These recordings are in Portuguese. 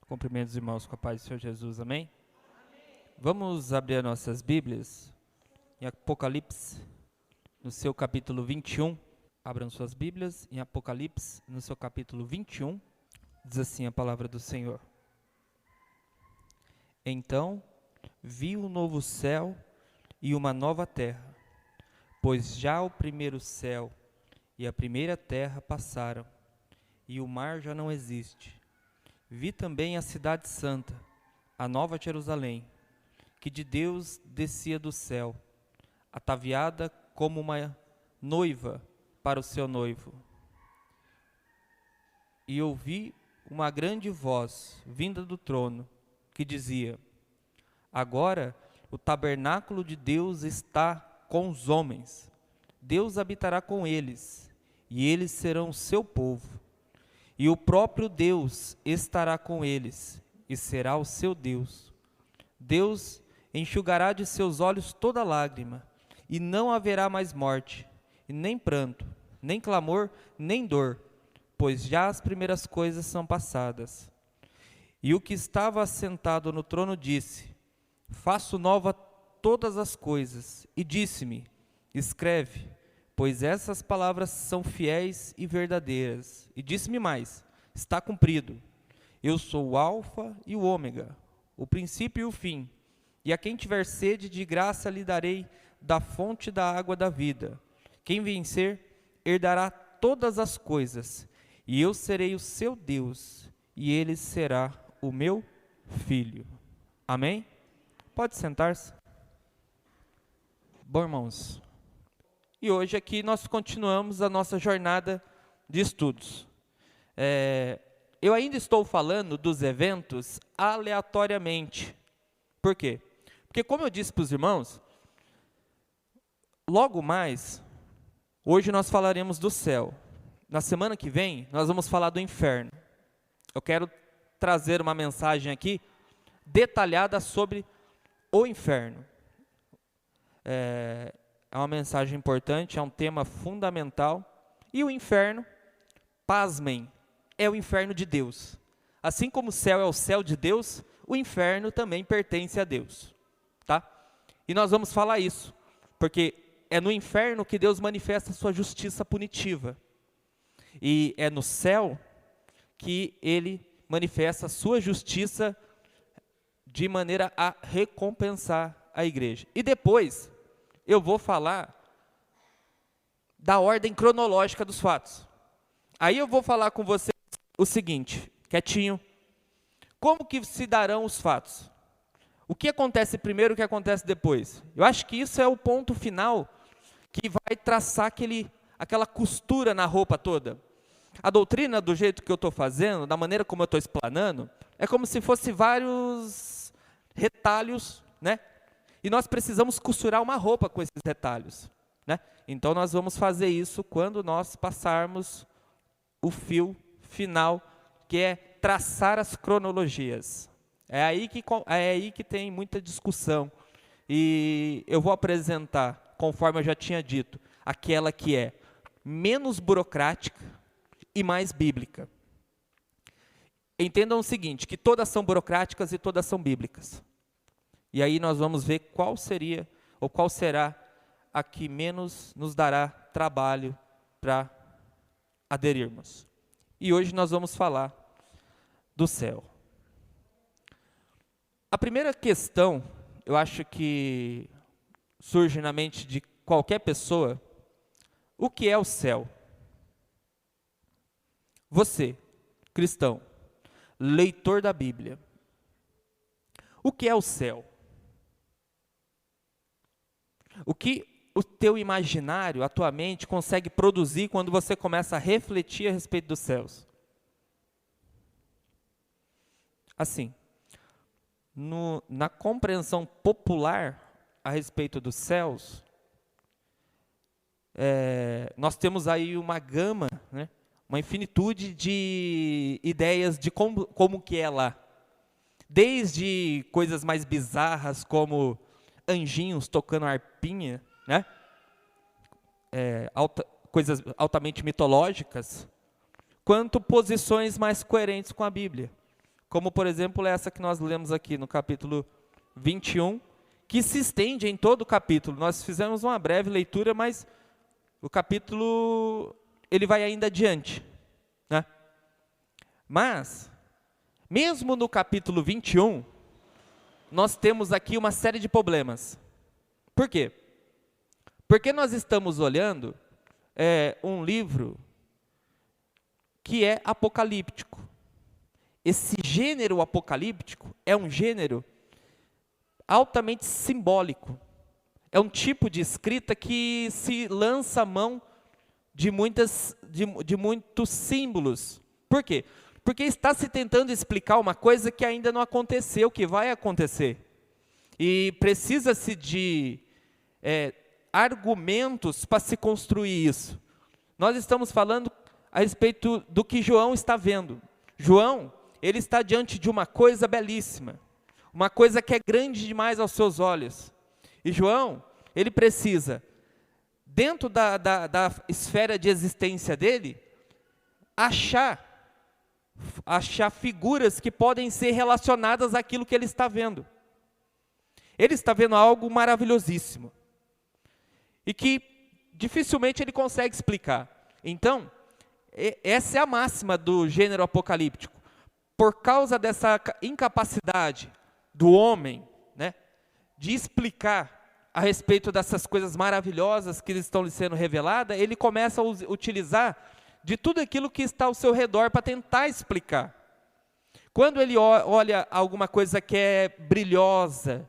Cumprimento os irmãos com a paz do Senhor Jesus, amém? Vamos abrir as nossas Bíblias em Apocalipse, no seu capítulo 21. Abram suas Bíblias em Apocalipse, no seu capítulo 21. Diz assim a palavra do Senhor. Então vi um novo céu e uma nova terra, pois já o primeiro céu e a primeira terra passaram, e o mar já não existe. Vi também a cidade santa, a nova Jerusalém, que de Deus descia do céu, ataviada como uma noiva para o seu noivo. E ouvi uma grande voz vinda do trono, que dizia: Agora o tabernáculo de Deus está com os homens. Deus habitará com eles, e eles serão seu povo. E o próprio Deus estará com eles, e será o seu Deus. Deus enxugará de seus olhos toda lágrima, e não haverá mais morte, e nem pranto, nem clamor, nem dor, pois já as primeiras coisas são passadas. E o que estava assentado no trono disse: Faço nova todas as coisas. E disse-me: Escreve, pois essas palavras são fiéis e verdadeiras. E disse-me mais: Está cumprido. Eu sou o Alfa e o Ômega, o princípio e o fim. E a quem tiver sede, de graça lhe darei da fonte da água da vida. Quem vencer, herdará todas as coisas, e eu serei o seu Deus, e ele será o meu filho. Amém? Pode sentar-se. Bom, irmãos, e hoje aqui nós continuamos a nossa jornada de estudos. Eu ainda estou falando dos eventos aleatoriamente. Por quê? Porque, como eu disse para os irmãos, logo mais, hoje nós falaremos do céu. Na semana que vem, nós vamos falar do inferno. Eu quero trazer uma mensagem aqui detalhada sobre o inferno. É uma mensagem importante, é um tema fundamental. E o inferno, pasmem, é o inferno de Deus. Assim como o céu é o céu de Deus, o inferno também pertence a Deus. Tá? E nós vamos falar isso, porque é no inferno que Deus manifesta a sua justiça punitiva. E é no céu que Ele manifesta a sua justiça de maneira a recompensar a igreja. E depois eu vou falar da ordem cronológica dos fatos. Aí eu vou falar com você o seguinte, quietinho. Como que se darão os fatos? O que acontece primeiro e o que acontece depois? Eu acho que isso é o ponto final que vai traçar aquela costura na roupa toda. A doutrina, do jeito que eu estou fazendo, da maneira como eu estou explanando, é como se fosse vários retalhos, né? E nós precisamos costurar uma roupa com esses retalhos, né? Então nós vamos fazer isso quando nós passarmos o fio final, que é traçar as cronologias. É aí que tem muita discussão. E eu vou apresentar, conforme eu já tinha dito, aquela que é menos burocrática e mais bíblica. Entendam o seguinte, que todas são burocráticas e todas são bíblicas. E aí nós vamos ver qual seria, ou qual será a que menos nos dará trabalho para aderirmos. E hoje nós vamos falar do céu. A primeira questão, eu acho que surge na mente de qualquer pessoa: o que é o céu? Você, cristão, leitor da Bíblia, o que é o céu? O que o teu imaginário, a tua mente, consegue produzir quando você começa a refletir a respeito dos céus? Assim, na compreensão popular a respeito dos céus, nós temos aí uma gama, né, uma infinitude de ideias de como que é lá. Desde coisas mais bizarras como anjinhos tocando harpinha, né? Coisas altamente mitológicas, quanto posições mais coerentes com a Bíblia, como por exemplo essa que nós lemos aqui no capítulo 21, que se estende em todo o capítulo. Nós fizemos uma breve leitura, mas o capítulo ele vai ainda adiante, né? Mas, mesmo no capítulo 21, nós temos aqui uma série de problemas. Por quê? Porque nós estamos olhando um livro que é apocalíptico. Esse gênero apocalíptico é um gênero altamente simbólico. É um tipo de escrita que se lança a mão de muitos símbolos. Por quê? Porque está se tentando explicar uma coisa que ainda não aconteceu, que vai acontecer. E precisa-se de argumentos para se construir isso. Nós estamos falando a respeito do que João está vendo. João, ele está diante de uma coisa belíssima, uma coisa que é grande demais aos seus olhos. E João, ele precisa, dentro da esfera de existência dele, achar figuras que podem ser relacionadas àquilo que ele está vendo. Ele está vendo algo maravilhosíssimo e que dificilmente ele consegue explicar. Então, essa é a máxima do gênero apocalíptico. Por causa dessa incapacidade do homem, né, de explicar a respeito dessas coisas maravilhosas que estão lhe sendo reveladas, ele começa a utilizar de tudo aquilo que está ao seu redor para tentar explicar. Quando ele olha alguma coisa que é brilhosa,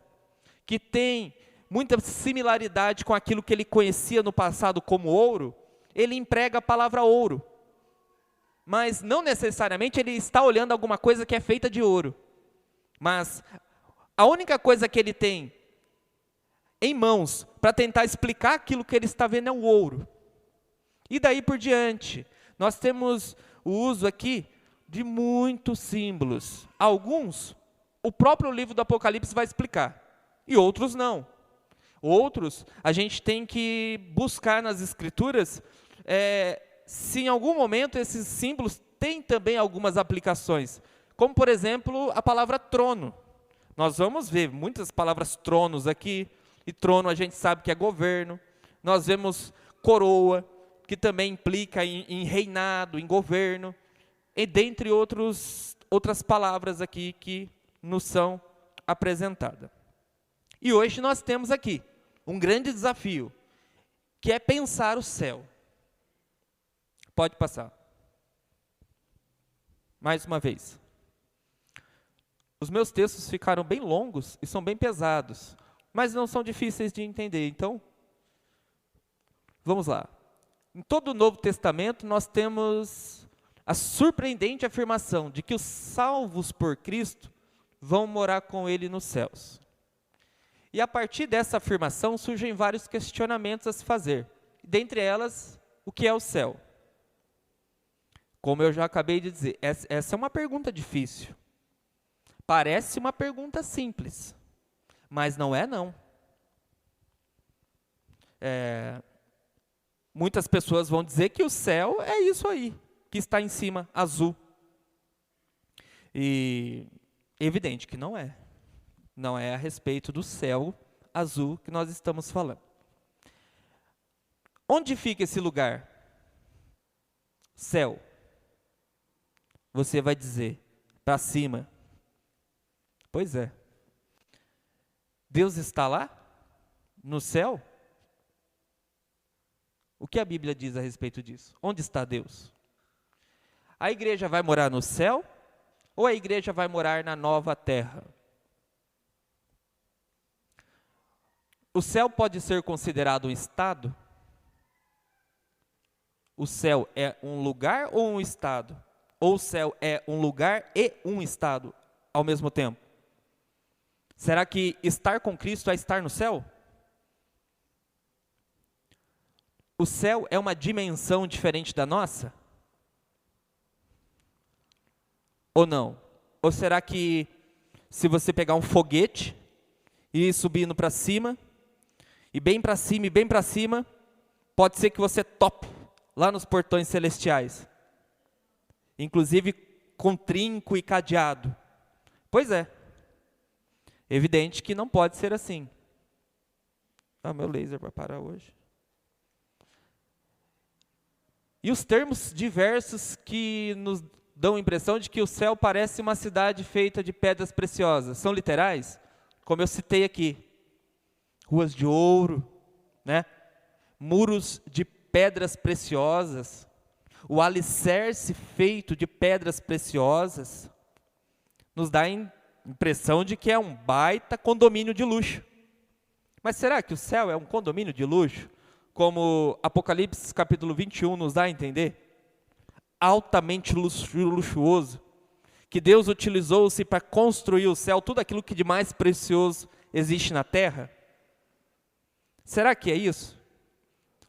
que tem muita similaridade com aquilo que ele conhecia no passado como ouro, ele emprega a palavra ouro. Mas não necessariamente ele está olhando alguma coisa que é feita de ouro. Mas a única coisa que ele tem em mãos para tentar explicar aquilo que ele está vendo é o ouro. E daí por diante, nós temos o uso aqui de muitos símbolos. Alguns, o próprio livro do Apocalipse vai explicar, e outros não. Outros, a gente tem que buscar nas Escrituras, se em algum momento esses símbolos têm também algumas aplicações. Como, por exemplo, a palavra trono. Nós vamos ver muitas palavras tronos aqui, e trono a gente sabe que é governo. Nós vemos coroa, que também implica em reinado, em governo, e dentre outras palavras aqui que nos são apresentadas. E hoje nós temos aqui um grande desafio, que é pensar o céu. Pode passar. Mais uma vez. Os meus textos ficaram bem longos e são bem pesados, mas não são difíceis de entender. Então, vamos lá. Em todo o Novo Testamento, nós temos a surpreendente afirmação de que os salvos por Cristo vão morar com Ele nos céus. E a partir dessa afirmação surgem vários questionamentos a se fazer. Dentre elas, o que é o céu? Como eu já acabei de dizer, essa é uma pergunta difícil. Parece uma pergunta simples, mas não é não. Muitas pessoas vão dizer que o céu é isso aí, que está em cima, azul. E evidente que não é. Não é a respeito do céu azul que nós estamos falando. Onde fica esse lugar? Céu. Você vai dizer, para cima. Pois é. Deus está lá? No céu? O que a Bíblia diz a respeito disso? Onde está Deus? A igreja vai morar no céu? Ou a igreja vai morar na nova terra? O céu pode ser considerado um estado? O céu é um lugar ou um estado? Ou o céu é um lugar e um estado ao mesmo tempo? Será que estar com Cristo é estar no céu? O céu é uma dimensão diferente da nossa? Ou não? Ou será que se você pegar um foguete e ir subindo para cima, e bem para cima, e bem para cima, pode ser que você tope lá nos portões celestiais, inclusive com trinco e cadeado, Pois é. Evidente que não pode ser assim. Meu laser vai parar hoje. E os termos diversos que nos dão a impressão de que o céu parece uma cidade feita de pedras preciosas. São literais? Como eu citei aqui. Ruas de ouro, né? Muros de pedras preciosas. O alicerce feito de pedras preciosas nos dá a impressão de que é um baita condomínio de luxo. Mas será que o céu é um condomínio de luxo? Como Apocalipse capítulo 21 nos dá a entender? Altamente luxuoso. Que Deus utilizou-se para construir o céu, tudo aquilo que de mais precioso existe na terra? Será que é isso?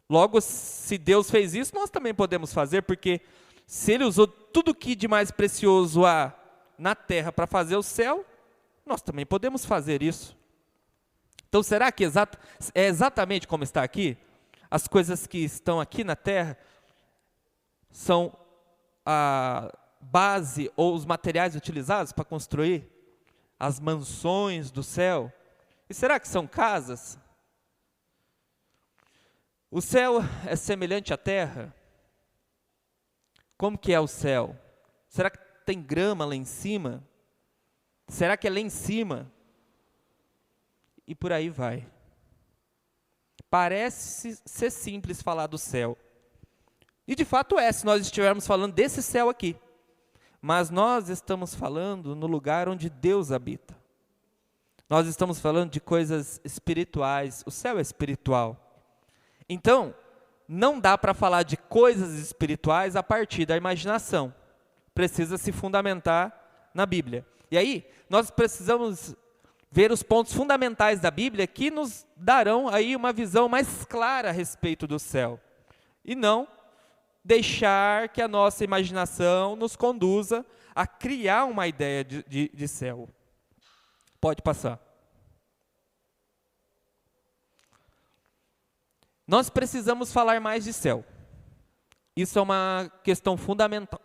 Logo, se Deus fez isso, nós também podemos fazer, porque se Ele usou tudo que de mais precioso há na terra para fazer o céu, nós também podemos fazer isso. Então, será que é exatamente como está aqui? As coisas que estão aqui na terra são a base ou os materiais utilizados para construir as mansões do céu? E será que são casas? O céu é semelhante à terra? Como que é o céu? Será que tem grama lá em cima? Será que é lá em cima? E por aí vai. Parece ser simples falar do céu. E de fato é, se nós estivermos falando desse céu aqui. Mas nós estamos falando no lugar onde Deus habita. Nós estamos falando de coisas espirituais. O céu é espiritual. Então, não dá para falar de coisas espirituais a partir da imaginação. Precisa se fundamentar na Bíblia. E aí, nós precisamos ver os pontos fundamentais da Bíblia que nos darão aí uma visão mais clara a respeito do céu. E não deixar que a nossa imaginação nos conduza a criar uma ideia de céu. Pode passar. Nós precisamos falar mais de céu. Isso é uma questão fundamental,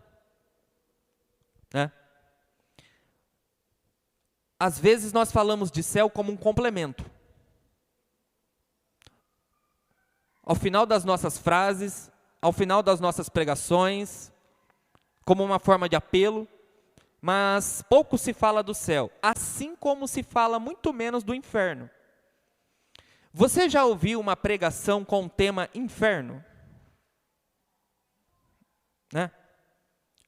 né? Às vezes nós falamos de céu como um complemento. Ao final das nossas frases, ao final das nossas pregações, como uma forma de apelo, mas pouco se fala do céu, assim como se fala muito menos do inferno. Você já ouviu uma pregação com o tema inferno? Né?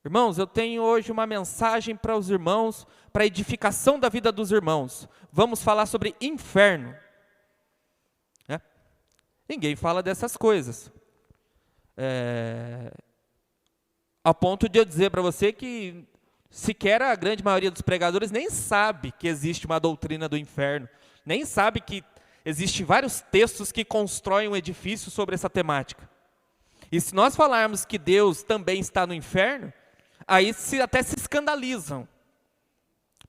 Irmãos, eu tenho hoje uma mensagem para os irmãos, para a edificação da vida dos irmãos. Vamos falar sobre inferno. Né? Ninguém fala dessas coisas. A ponto de eu dizer para você que sequer a grande maioria dos pregadores nem sabe que existe uma doutrina do inferno. Nem sabe que existem vários textos que constroem um edifício sobre essa temática. E se nós falarmos que Deus também está no inferno, aí até se escandalizam.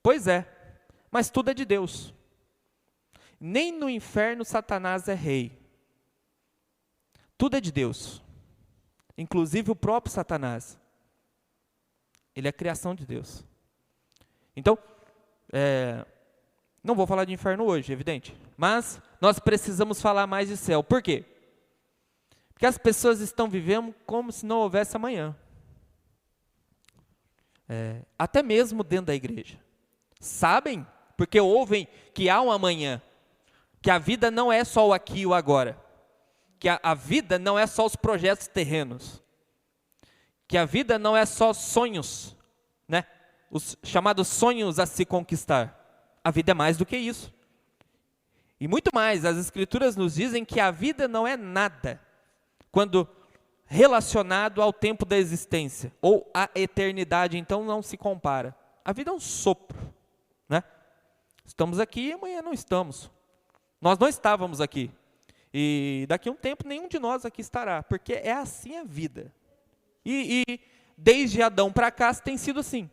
Pois é, mas tudo é de Deus. Nem no inferno Satanás é rei. Tudo é de Deus. Inclusive o próprio Satanás. Ele é a criação de Deus. Então, não vou falar de inferno hoje, evidente. Mas nós precisamos falar mais de céu. Por quê? Porque as pessoas estão vivendo como se não houvesse amanhã. Até mesmo dentro da igreja. Sabem, porque ouvem que há um amanhã. Que a vida não é só o aqui e o agora. Que a vida não é só os projetos terrenos. Que a vida não é só sonhos, né? Os chamados sonhos a se conquistar. A vida é mais do que isso. E muito mais, as Escrituras nos dizem que a vida não é nada quando relacionado ao tempo da existência, ou à eternidade, então não se compara. A vida é um sopro, né? Estamos aqui e amanhã não estamos. Nós não estávamos aqui. E daqui a um tempo nenhum de nós aqui estará, porque é assim a vida. E desde Adão para cá tem sido assim.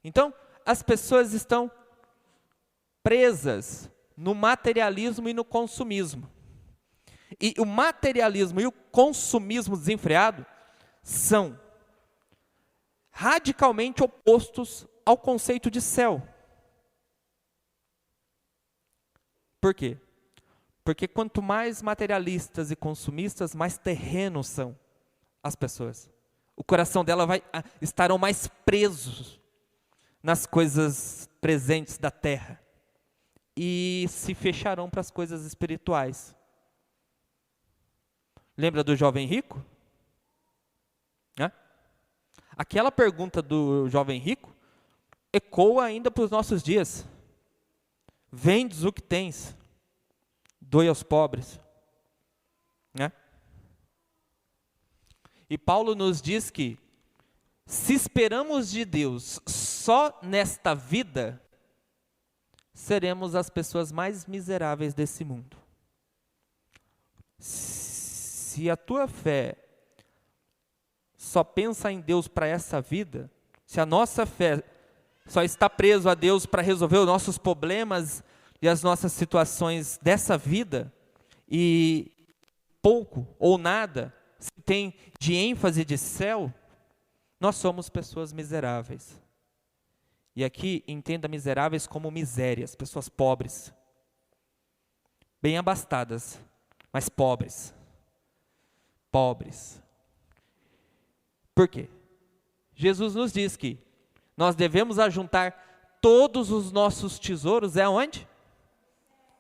Então, as pessoas estão presas no materialismo e no consumismo. E o materialismo e o consumismo desenfreado são radicalmente opostos ao conceito de céu. Por quê? Porque quanto mais materialistas e consumistas, mais terrenos são as pessoas. O coração dela estarão mais presos nas coisas presentes da terra e se fecharão para as coisas espirituais. Lembra do jovem rico? Aquela pergunta do jovem rico ecoa ainda para os nossos dias. Vendes o que tens, doe aos pobres. E Paulo nos diz que, se esperamos de Deus só nesta vida, seremos as pessoas mais miseráveis desse mundo. Se a tua fé só pensa em Deus para essa vida, se a nossa fé só está preso a Deus para resolver os nossos problemas e as nossas situações dessa vida, e pouco ou nada se tem de ênfase de céu, nós somos pessoas miseráveis. E aqui entenda miseráveis como misérias, pessoas pobres, bem abastadas, mas pobres. Pobres. Por quê? Jesus nos diz que nós devemos ajuntar todos os nossos tesouros, onde?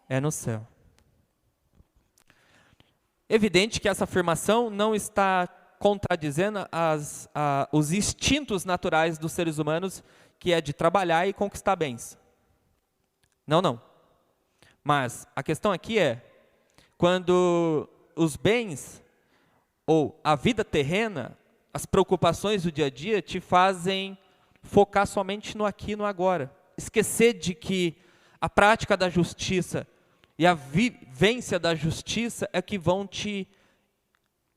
É no céu. Evidente que essa afirmação não está contradizendo os instintos naturais dos seres humanos, que é de trabalhar e conquistar bens. Não. Mas a questão aqui é, quando os bens ou a vida terrena, as preocupações do dia a dia te fazem focar somente no aqui e no agora. Esquecer de que a prática da justiça e a vivência da justiça é que vão te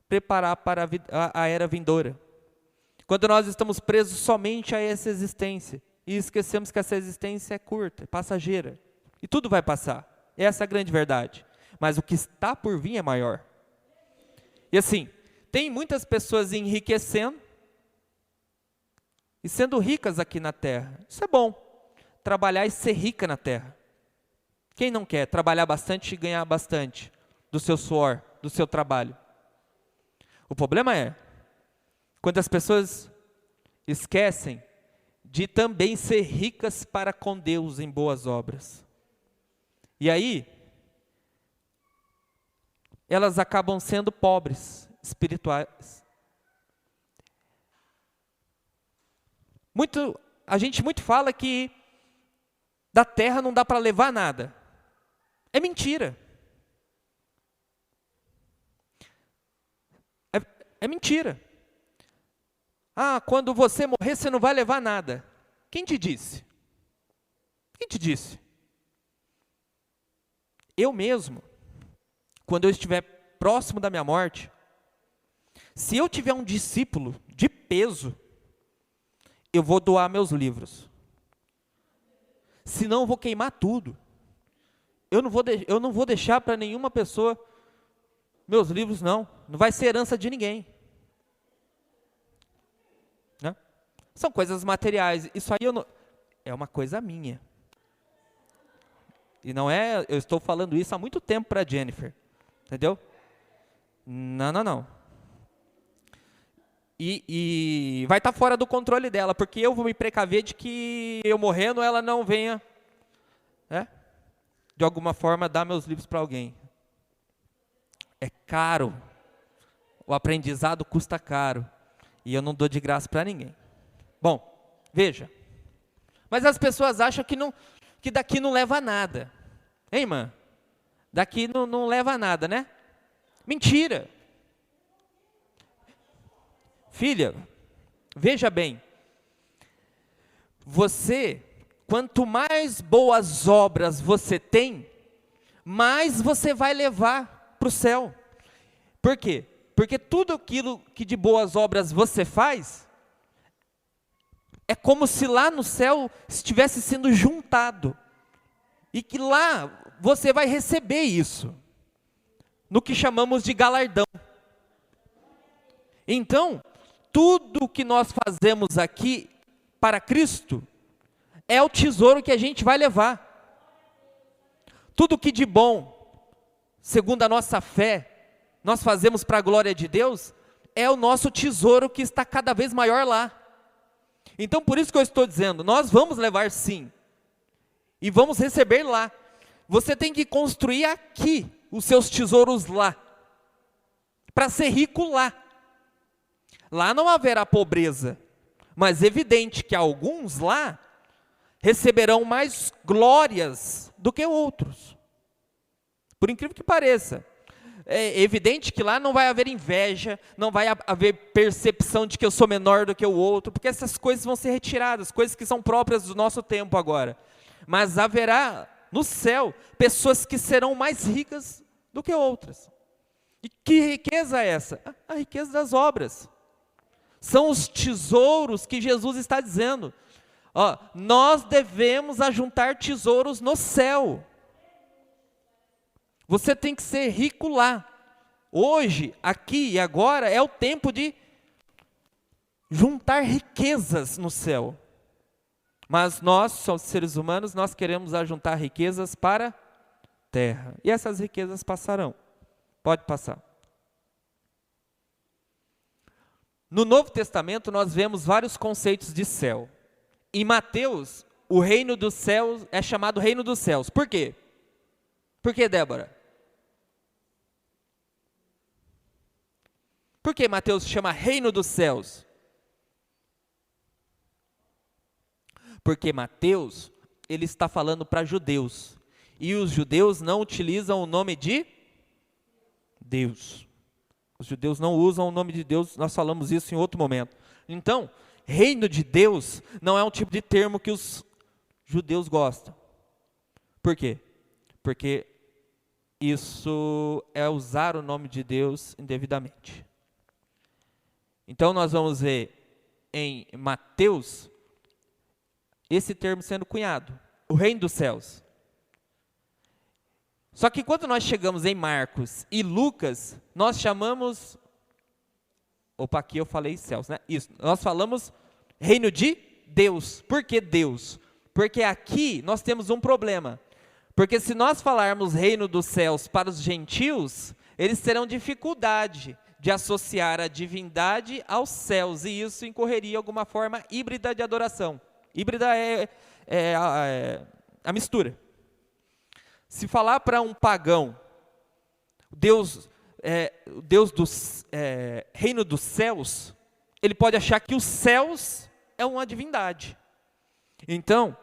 preparar para a era vindoura. Quando nós estamos presos somente a essa existência e esquecemos que essa existência é curta, é passageira, e tudo vai passar. Essa é a grande verdade. Mas o que está por vir é maior. E assim, tem muitas pessoas enriquecendo e sendo ricas aqui na terra. Isso é bom, trabalhar e ser rica na terra. Quem não quer trabalhar bastante e ganhar bastante do seu suor, do seu trabalho? O problema é quando as pessoas esquecem de também ser ricas para com Deus em boas obras. E aí, elas acabam sendo pobres espirituais. A gente muito fala que da terra não dá para levar nada. É mentira. É mentira. Quando você morrer, você não vai levar nada. Quem te disse? Quem te disse? Eu mesmo, quando eu estiver próximo da minha morte, se eu tiver um discípulo de peso, eu vou doar meus livros. Senão eu vou queimar tudo. Eu não vou deixar para nenhuma pessoa meus livros, não. Não vai ser herança de ninguém. Né? São coisas materiais. Isso aí é uma coisa minha. E não é, eu estou falando isso há muito tempo para a Jennifer. Entendeu? Não. E vai estar fora do controle dela, porque eu vou me precaver de que eu morrendo, ela não venha, de alguma forma, dar meus livros para alguém. É caro. O aprendizado custa caro. E eu não dou de graça para ninguém. Bom, veja. Mas as pessoas acham que daqui não leva nada. Hein, irmã? Daqui não leva nada, né? Mentira. Filha, veja bem. Quanto mais boas obras você tem, mais você vai levar para o céu. Por quê? Porque tudo aquilo que de boas obras você faz, é como se lá no céu estivesse sendo juntado. E que lá você vai receber isso, no que chamamos de galardão. Então, tudo que nós fazemos aqui para Cristo, é o tesouro que a gente vai levar. tudo que de bom, segundo a nossa fé, nós fazemos para a glória de Deus, é o nosso tesouro que está cada vez maior lá. Então por isso que eu estou dizendo, nós vamos levar sim, e vamos receber lá. Você tem que construir aqui os seus tesouros lá, para ser rico lá. Lá não haverá pobreza, mas é evidente que alguns lá receberão mais glórias do que outros. Por incrível que pareça. É evidente que lá não vai haver inveja, não vai haver percepção de que eu sou menor do que o outro, porque essas coisas vão ser retiradas, coisas que são próprias do nosso tempo agora. Mas haverá no céu pessoas que serão mais ricas do que outras. E que riqueza é essa? A riqueza das obras. São os tesouros que Jesus está dizendo. Ó, nós devemos ajuntar tesouros no céu. Você tem que ser rico lá. Hoje, aqui e agora é o tempo de juntar riquezas no céu. Mas nós, somos seres humanos, nós queremos ajuntar riquezas para a terra. E essas riquezas passarão. Pode passar. No Novo Testamento nós vemos vários conceitos de céu. Em Mateus, o reino dos céus é chamado reino dos céus. Por quê? Por que, Débora? Por que Mateus chama reino dos céus? Porque Mateus, ele está falando para judeus. E os judeus não utilizam o nome de Deus. Os judeus não usam o nome de Deus, nós falamos isso em outro momento. Então, reino de Deus não é um tipo de termo que os judeus gostam. Por quê? Porque isso é usar o nome de Deus indevidamente. Então nós vamos ver em Mateus esse termo sendo cunhado, o reino dos céus. Só que quando nós chegamos em Marcos e Lucas, nós chamamos, opa, aqui eu falei céus, né? Isso, nós falamos reino de Deus. Por que Deus? Porque aqui nós temos um problema. Porque se nós falarmos reino dos céus para os gentios, eles terão dificuldade de associar a divindade aos céus, e isso incorreria alguma forma híbrida de adoração. Híbrida é a mistura. Se falar para um pagão, Deus do reino dos céus, ele pode achar que os céus é uma divindade. Então,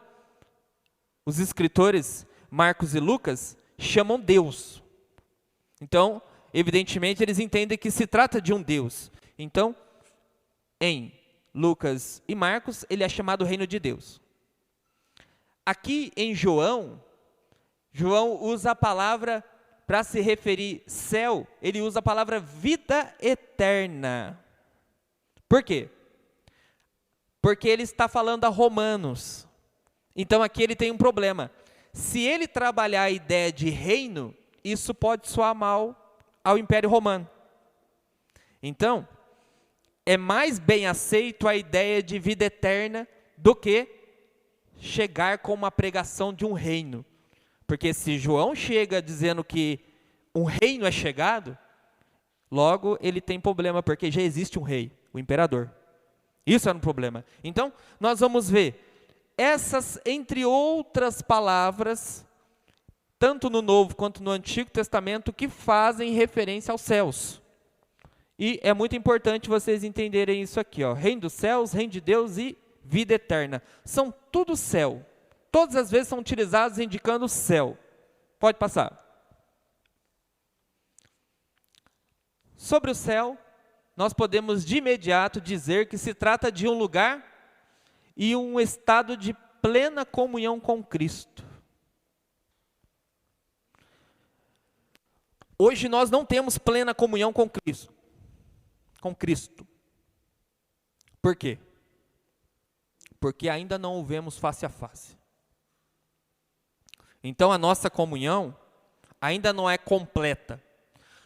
os escritores Marcos e Lucas chamam Deus. Então, evidentemente, eles entendem que se trata de um Deus. Então, em Lucas e Marcos, ele é chamado reino de Deus. Aqui em João usa a palavra, para se referir céu, ele usa a palavra vida eterna. Por quê? Porque ele está falando a romanos. Então aqui ele tem um problema. Se ele trabalhar a ideia de reino, isso pode soar mal ao Império Romano. Então, é mais bem aceito a ideia de vida eterna do que chegar com uma pregação de um reino. Porque se João chega dizendo que um reino é chegado, logo ele tem problema, porque já existe um rei, o imperador. Isso é um problema. Então, nós vamos ver essas, entre outras palavras, tanto no Novo quanto no Antigo Testamento, que fazem referência aos céus. E é muito importante vocês entenderem isso aqui, ó. Reino dos céus, reino de Deus e vida eterna. São tudo céu. Todas as vezes são utilizados indicando o céu. Pode passar. Sobre o céu, nós podemos de imediato dizer que se trata de um lugar e um estado de plena comunhão com Cristo. Hoje nós não temos plena comunhão com Cristo. Por quê? Porque ainda não o vemos face a face. Então a nossa comunhão ainda não é completa.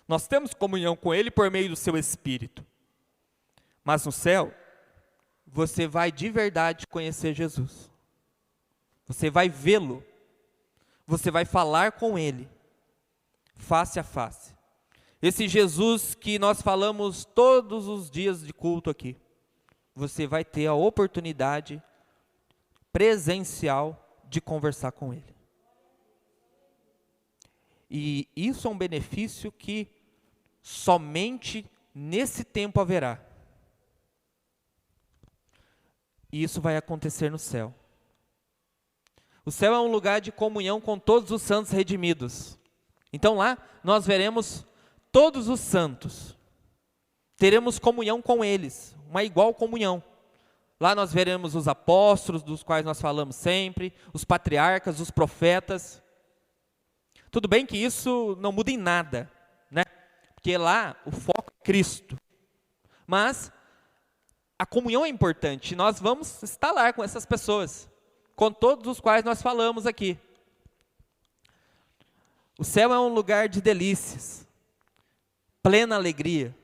Nós temos comunhão com Ele por meio do seu Espírito. Mas no céu, você vai de verdade conhecer Jesus. Você vai vê-lo. você vai falar com Ele, face a face. Esse Jesus que nós falamos todos os dias de culto aqui, você vai ter a oportunidade presencial de conversar com Ele. E isso é um benefício que somente nesse tempo haverá. E isso vai acontecer no céu. O céu é um lugar de comunhão com todos os santos redimidos. Então lá nós veremos todos os santos. Teremos comunhão com eles, uma igual comunhão. Lá nós veremos os apóstolos, dos quais nós falamos sempre, os patriarcas, os profetas. Tudo bem que isso não muda em nada, né? Porque lá o foco é Cristo. Mas a comunhão é importante. Nós vamos estar lá com essas pessoas, com todos os quais nós falamos aqui. O céu é um lugar de delícias, plena alegria,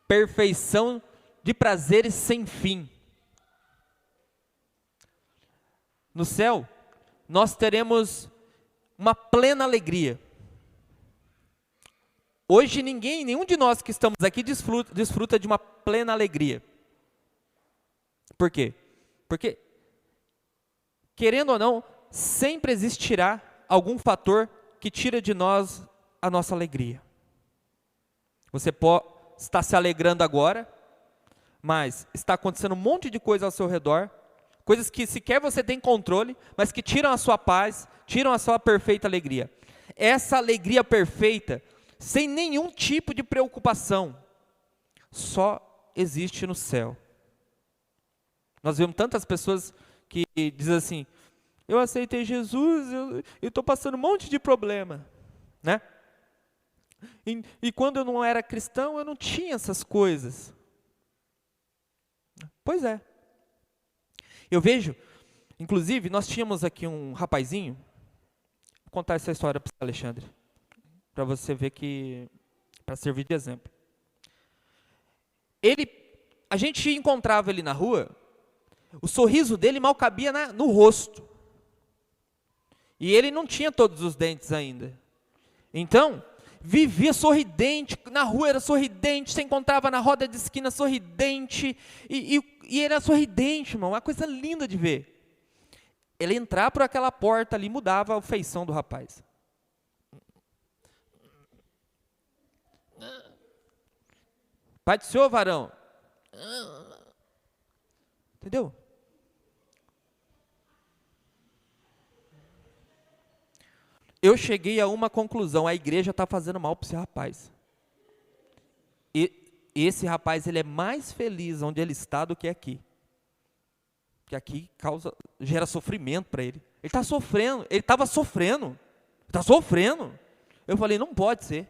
perfeição de prazeres sem fim. No céu, nós teremos uma plena alegria. Hoje nenhum de nós que estamos aqui desfruta de uma plena alegria. Por quê? Porque, querendo ou não, sempre existirá algum fator que tira de nós a nossa alegria. Você pode estar se alegrando agora, mas está acontecendo um monte de coisa ao seu redor, coisas que sequer você tem controle, mas que tiram a sua paz, tiram a sua perfeita alegria. Essa alegria perfeita, sem nenhum tipo de preocupação, só existe no céu. Nós vemos tantas pessoas que dizem assim: eu aceitei Jesus, eu estou passando um monte de problema, né? E quando eu não era cristão, eu não tinha essas coisas. Pois é. Eu vejo, inclusive, nós tínhamos aqui um rapazinho, vou contar essa história para o Alexandre, para você ver que, para servir de exemplo. A gente encontrava ele na rua, o sorriso dele mal cabia no rosto. E ele não tinha todos os dentes ainda. Então, vivia sorridente, na rua era sorridente, se encontrava na roda de esquina sorridente, e era sorridente, irmão, uma coisa linda de ver. Ele entrar por aquela porta ali, mudava a feição do rapaz. Pai do Senhor, varão. Entendeu? Eu cheguei a uma conclusão: a igreja está fazendo mal para esse rapaz. E esse rapaz, ele é mais feliz onde ele está do que aqui. Porque aqui gera sofrimento para ele. Ele está sofrendo, ele estava sofrendo. Está sofrendo. Eu falei: não pode ser.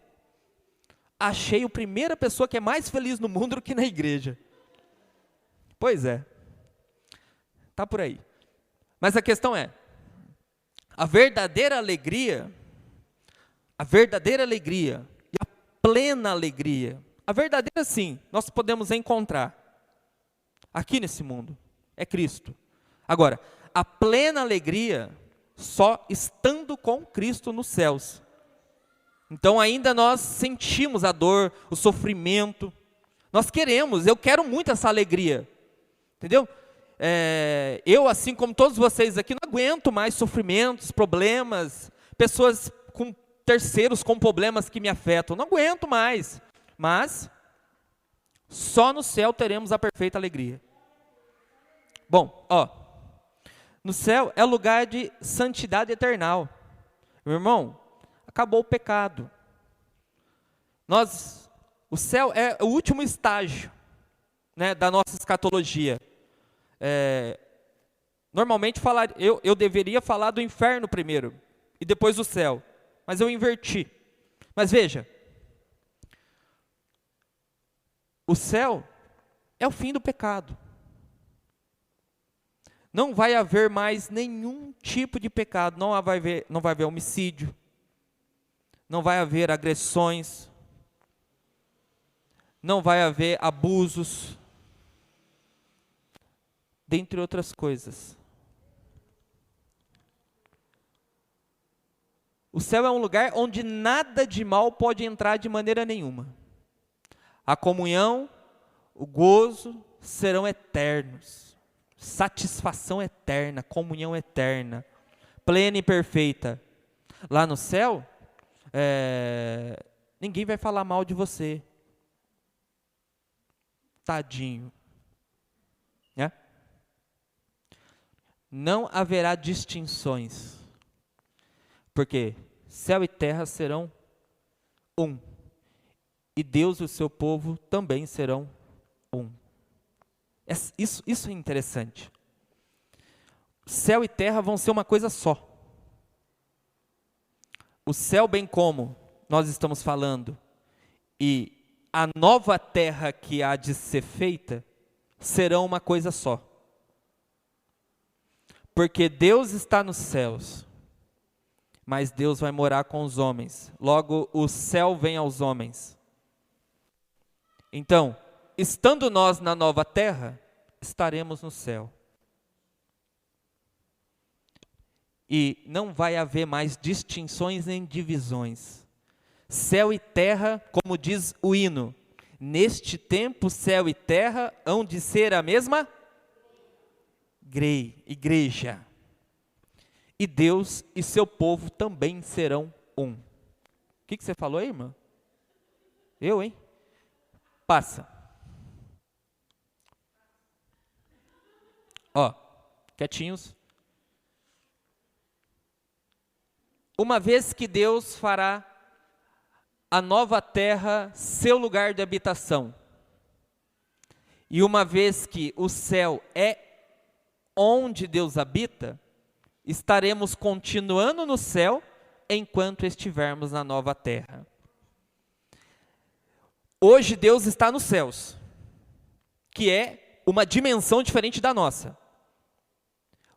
Achei a primeira pessoa que é mais feliz no mundo do que na igreja. Pois é. Está por aí. Mas a questão é, a verdadeira alegria e a plena alegria, a verdadeira sim, nós podemos encontrar aqui nesse mundo, é Cristo. Agora, a plena alegria só estando com Cristo nos céus. Então ainda nós sentimos a dor, o sofrimento, eu quero muito essa alegria, entendeu? Eu, assim como todos vocês aqui, não aguento mais sofrimentos, problemas, pessoas com terceiros com problemas que me afetam, não aguento mais. Mas só no céu teremos a perfeita alegria. Bom, no céu é lugar de santidade eternal. Meu irmão, acabou o pecado. O céu é o último estágio, né, da nossa escatologia. Normalmente eu deveria falar do inferno primeiro e depois do céu, mas eu inverti. Mas veja, o céu é o fim do pecado. Não vai haver mais nenhum tipo de pecado, não vai haver homicídio, não vai haver agressões, não vai haver abusos, dentre outras coisas. O céu é um lugar onde nada de mal pode entrar de maneira nenhuma. A comunhão, o gozo serão eternos. Satisfação eterna, comunhão eterna, plena e perfeita. Lá no céu, ninguém vai falar mal de você. Tadinho. Né? Não haverá distinções. Porque céu e terra serão um. E Deus e o seu povo também serão um. Isso é interessante. Céu e terra vão ser uma coisa só. O céu, bem como nós estamos falando, e a nova terra que há de ser feita, serão uma coisa só. Porque Deus está nos céus, mas Deus vai morar com os homens. Logo, o céu vem aos homens. Então, estando nós na nova terra, estaremos no céu. E não vai haver mais distinções nem divisões. Céu e terra, como diz o hino, neste tempo céu e terra hão de ser a mesma igreja. E Deus e seu povo também serão um. O que você falou aí, irmã? Eu, hein? Passa. Ó, quietinhos. Uma vez que Deus fará a nova terra seu lugar de habitação, e uma vez que o céu é onde Deus habita, estaremos continuando no céu enquanto estivermos na nova terra. Hoje Deus está nos céus, que é uma dimensão diferente da nossa.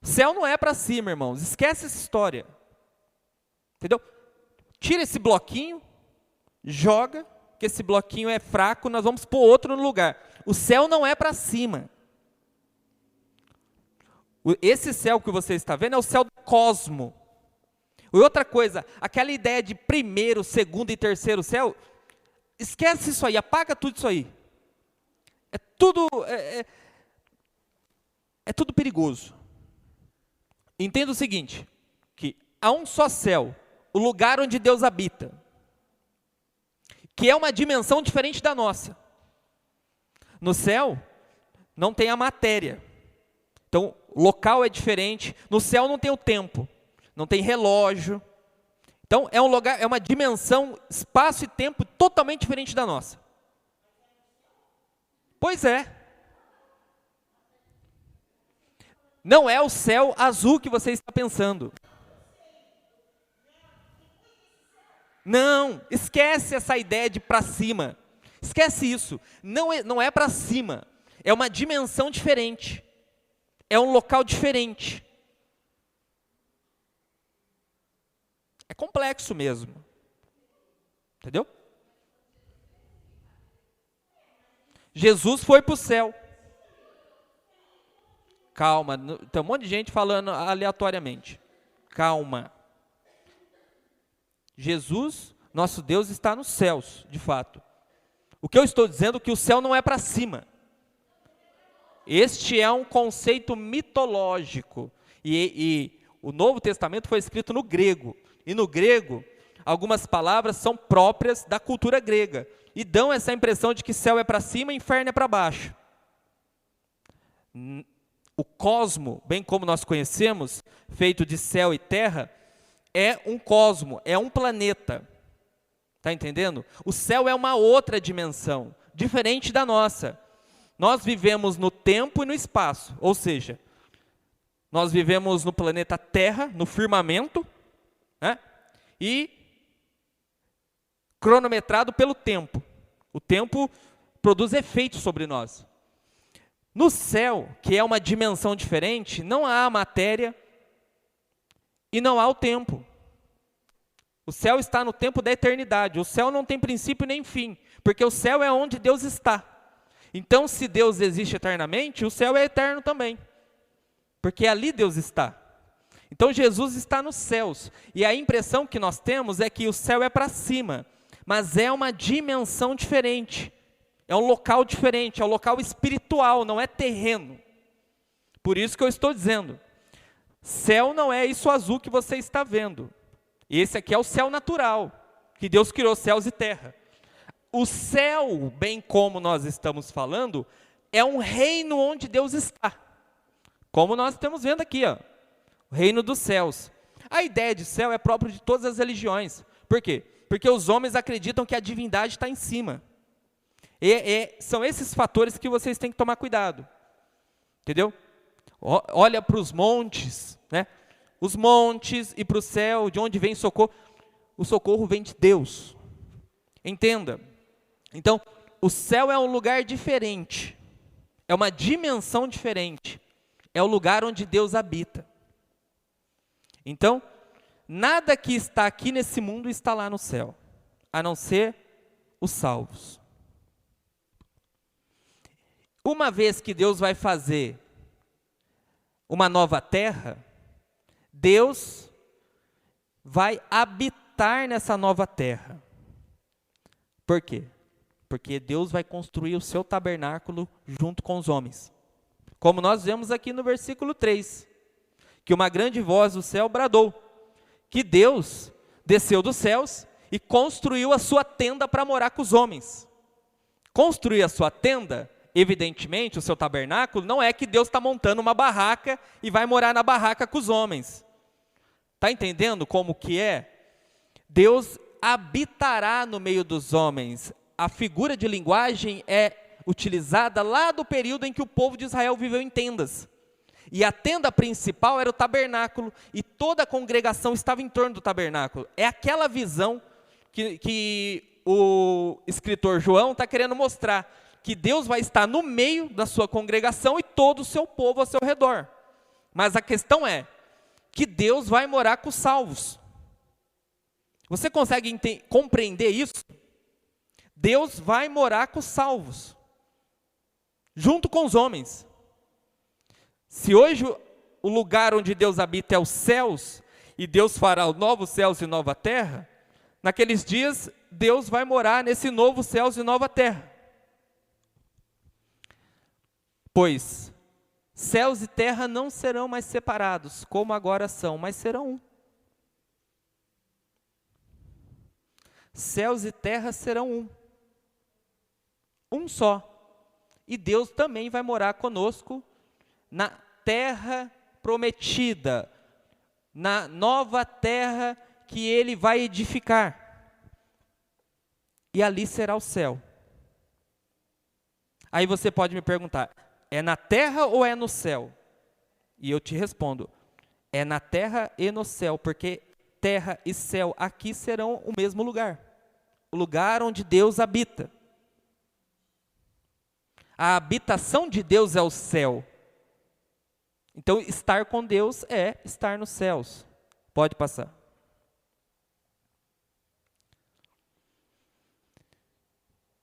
O céu não é para cima, irmãos, esquece essa história. Entendeu? Tira esse bloquinho, joga, que esse bloquinho é fraco, nós vamos pôr outro no lugar. O céu não é para cima. Esse céu que você está vendo é o céu do cosmo. E outra coisa, aquela ideia de primeiro, segundo e terceiro céu, esquece isso aí, apaga tudo isso aí. É tudo perigoso. Entenda o seguinte, que há um só céu, o lugar onde Deus habita, que é uma dimensão diferente da nossa. No céu, não tem a matéria. Então, o local é diferente. No céu não tem o tempo, não tem relógio. Então, é um lugar, é uma dimensão, espaço e tempo totalmente diferente da nossa. Pois é. Não é o céu azul que você está pensando. Não, esquece essa ideia de para cima. Esquece isso. Não é para cima. É uma dimensão diferente. É um local diferente. É complexo mesmo. Entendeu? Jesus foi para o céu. Calma, tem um monte de gente falando aleatoriamente. Calma. Jesus, nosso Deus, está nos céus, de fato. O que eu estou dizendo é que o céu não é para cima. Este é um conceito mitológico. E o Novo Testamento foi escrito no grego. E no grego, algumas palavras são próprias da cultura grega. E dão essa impressão de que céu é para cima e inferno é para baixo. O cosmo, bem como nós conhecemos, feito de céu e terra, é um cosmo, é um planeta. Está entendendo? O céu é uma outra dimensão, diferente da nossa. Nós vivemos no tempo e no espaço, ou seja, nós vivemos no planeta Terra, no firmamento, né? E cronometrado pelo tempo. O tempo produz efeitos sobre nós. No céu, que é uma dimensão diferente, não há a matéria e não há o tempo. O céu está no tempo da eternidade. O céu não tem princípio nem fim, porque o céu é onde Deus está. Então, se Deus existe eternamente, o céu é eterno também, porque ali Deus está. Então Jesus está nos céus, e a impressão que nós temos é que o céu é para cima, mas é uma dimensão diferente, é um local diferente, é um local espiritual, não é terreno. Por isso que eu estou dizendo, céu não é isso azul que você está vendo, esse aqui é o céu natural, que Deus criou céus e terra. O céu, bem como nós estamos falando, é um reino onde Deus está, como nós estamos vendo aqui, ó, o reino dos céus. A ideia de céu é própria de todas as religiões. Por quê? Porque os homens acreditam que a divindade está em cima. São esses fatores que vocês têm que tomar cuidado. Entendeu? Olha para os montes, né? Os montes e para o céu, de onde vem socorro? O socorro vem de Deus. Entenda. Então, o céu é um lugar diferente. É uma dimensão diferente. É o lugar onde Deus habita. Então, nada que está aqui nesse mundo está lá no céu, a não ser os salvos. Uma vez que Deus vai fazer uma nova terra, Deus vai habitar nessa nova terra. Por quê? Porque Deus vai construir o seu tabernáculo junto com os homens. Como nós vemos aqui no versículo 3. Que uma grande voz do céu bradou, que Deus desceu dos céus e construiu a sua tenda para morar com os homens. Construir a sua tenda, evidentemente, o seu tabernáculo, não é que Deus está montando uma barraca e vai morar na barraca com os homens. Está entendendo como que é? Deus habitará no meio dos homens. A figura de linguagem é utilizada lá do período em que o povo de Israel viveu em tendas. E a tenda principal era o tabernáculo, e toda a congregação estava em torno do tabernáculo. É aquela visão que o escritor João está querendo mostrar, que Deus vai estar no meio da sua congregação e todo o seu povo ao seu redor. Mas a questão é que Deus vai morar com os salvos. Você consegue compreender isso? Deus vai morar com os salvos, junto com os homens. Se hoje o lugar onde Deus habita é os céus, e Deus fará os novos céus e nova terra, naqueles dias Deus vai morar nesse novo céus e nova terra. Pois céus e terra não serão mais separados, como agora são, mas serão um. Céus e terra serão um. Um só. E Deus também vai morar conosco na terra prometida, na nova terra que Ele vai edificar. E ali será o céu. Aí você pode me perguntar, é na terra ou é no céu? E eu te respondo, é na terra e no céu, porque terra e céu aqui serão o mesmo lugar. O lugar onde Deus habita. A habitação de Deus é o céu. Então, estar com Deus é estar nos céus. Pode passar.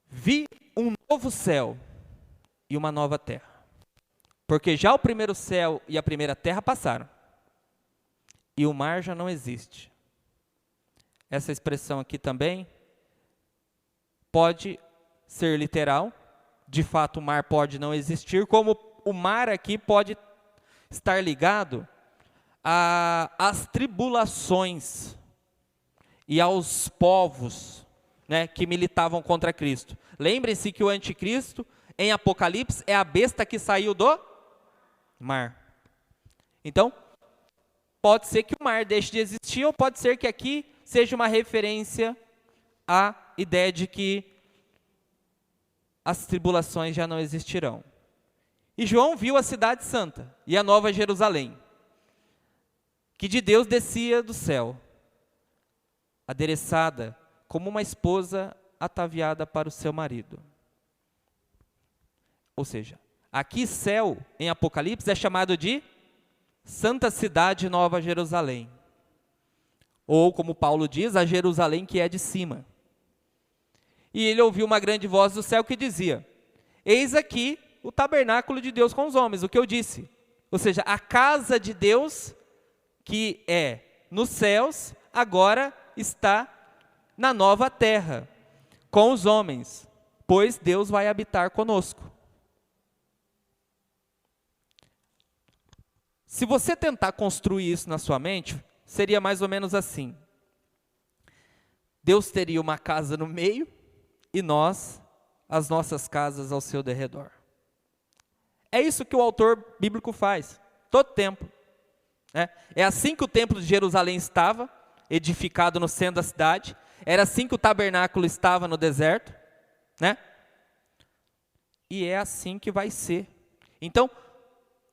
Vi um novo céu e uma nova terra. Porque já o primeiro céu e a primeira terra passaram. E o mar já não existe. Essa expressão aqui também pode ser literal. De fato, o mar pode não existir, como o mar aqui pode estar ligado às tribulações e aos povos, né, que militavam contra Cristo. Lembrem-se que o anticristo, em Apocalipse, é a besta que saiu do mar. Então, pode ser que o mar deixe de existir, ou pode ser que aqui seja uma referência à ideia de que as tribulações já não existirão. E João viu a cidade santa e a nova Jerusalém, que de Deus descia do céu, adereçada como uma esposa ataviada para o seu marido. Ou seja, aqui céu, em Apocalipse, é chamado de Santa Cidade Nova Jerusalém. Ou, como Paulo diz, a Jerusalém que é de cima. E ele ouviu uma grande voz do céu que dizia, eis aqui o tabernáculo de Deus com os homens, o que eu disse. Ou seja, a casa de Deus que é nos céus, agora está na nova terra, com os homens, pois Deus vai habitar conosco. Se você tentar construir isso na sua mente, seria mais ou menos assim: Deus teria uma casa no meio e nós, as nossas casas ao seu derredor. É isso que o autor bíblico faz, todo tempo. É assim que o templo de Jerusalém estava, edificado no centro da cidade. Era assim que o tabernáculo estava no deserto, né? E é assim que vai ser. Então,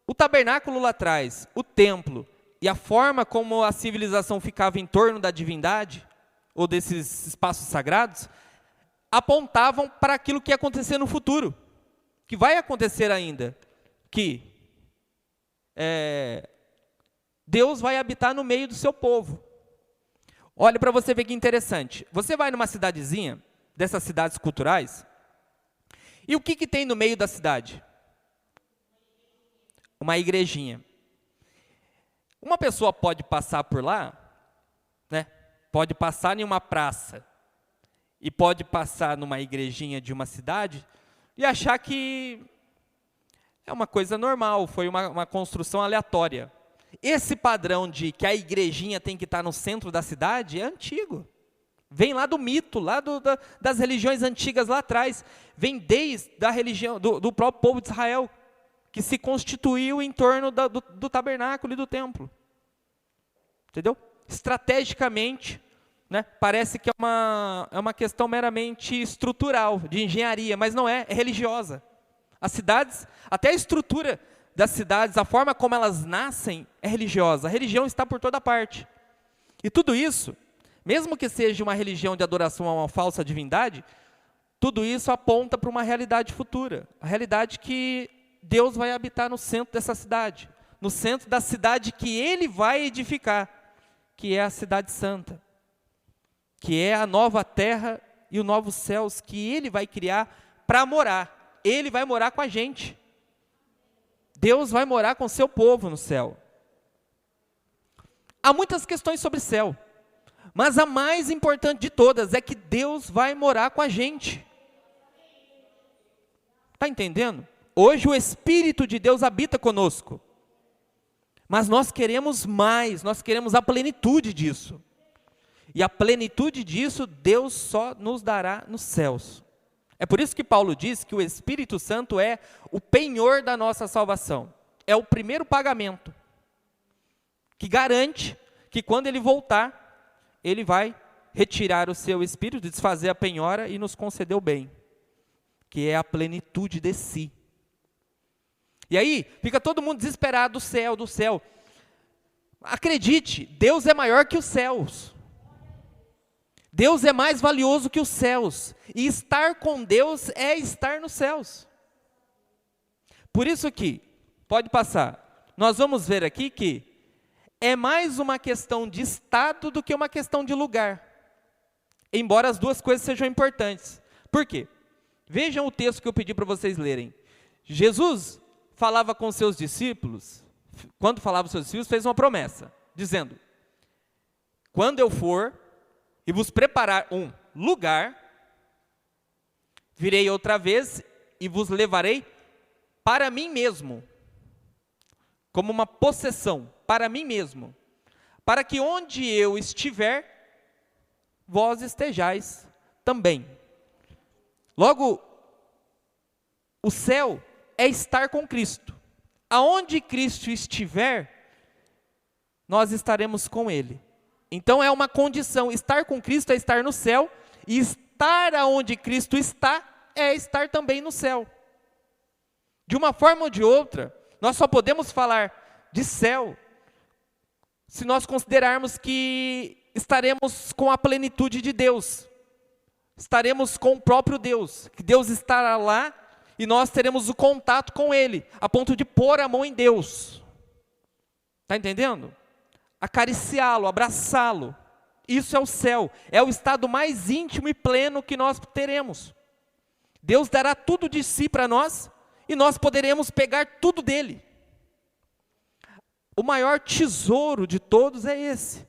o tabernáculo lá atrás, o templo e a forma como a civilização ficava em torno da divindade, ou desses espaços sagrados, apontavam para aquilo que ia acontecer no futuro, que vai acontecer ainda, que Deus vai habitar no meio do seu povo. Olha para você ver que interessante. Você vai numa cidadezinha, dessas cidades culturais, e o que tem no meio da cidade? Uma igrejinha. Uma pessoa pode passar por lá, né? Pode passar em uma praça, e pode passar numa igrejinha de uma cidade, e achar que é uma coisa normal, foi uma construção aleatória. Esse padrão de que a igrejinha tem que estar no centro da cidade é antigo. Vem lá do mito, lá das religiões antigas lá atrás. Vem desde a religião do próprio povo de Israel, que se constituiu em torno do tabernáculo e do templo. Entendeu? Estrategicamente, né, parece que é uma questão meramente estrutural, de engenharia, mas não é religiosa. As cidades, até a estrutura das cidades, a forma como elas nascem é religiosa. A religião está por toda parte. E tudo isso, mesmo que seja uma religião de adoração a uma falsa divindade, tudo isso aponta para uma realidade futura. A realidade que Deus vai habitar no centro dessa cidade, no centro da cidade que Ele vai edificar, que é a cidade santa, que é a nova terra e os novos céus que Ele vai criar para morar. Ele vai morar com a gente. Deus vai morar com o seu povo no céu. Há muitas questões sobre céu, mas a mais importante de todas é que Deus vai morar com a gente. Está entendendo? Hoje o Espírito de Deus habita conosco, mas nós queremos mais, nós queremos a plenitude disso. E a plenitude disso Deus só nos dará nos céus. É por isso que Paulo diz que o Espírito Santo é o penhor da nossa salvação. É o primeiro pagamento, que garante que quando Ele voltar, Ele vai retirar o seu Espírito, desfazer a penhora e nos conceder o bem, que é a plenitude de si. E aí, fica todo mundo desesperado do céu. Acredite, Deus é maior que os céus. Deus é mais valioso que os céus, e estar com Deus é estar nos céus. Por isso que, pode passar, nós vamos ver aqui que é mais uma questão de estado do que uma questão de lugar, embora as duas coisas sejam importantes. Por quê? Vejam o texto que eu pedi para vocês lerem. Jesus falava com seus discípulos, quando falava com seus discípulos, fez uma promessa, dizendo: quando eu for e vos preparar um lugar, virei outra vez e vos levarei para mim mesmo, como uma possessão, para mim mesmo, para que onde eu estiver, vós estejais também. Logo, o céu é estar com Cristo. Aonde Cristo estiver, nós estaremos com Ele. Então é uma condição, estar com Cristo é estar no céu, e estar aonde Cristo está, é estar também no céu. De uma forma ou de outra, nós só podemos falar de céu, se nós considerarmos que estaremos com a plenitude de Deus, estaremos com o próprio Deus, que Deus estará lá, e nós teremos o contato com Ele, a ponto de pôr a mão em Deus. Está entendendo? Acariciá-lo, abraçá-lo. Isso é o céu, é o estado mais íntimo e pleno que nós teremos. Deus dará tudo de si para nós, e nós poderemos pegar tudo dele. o maior tesouro de todos é esse.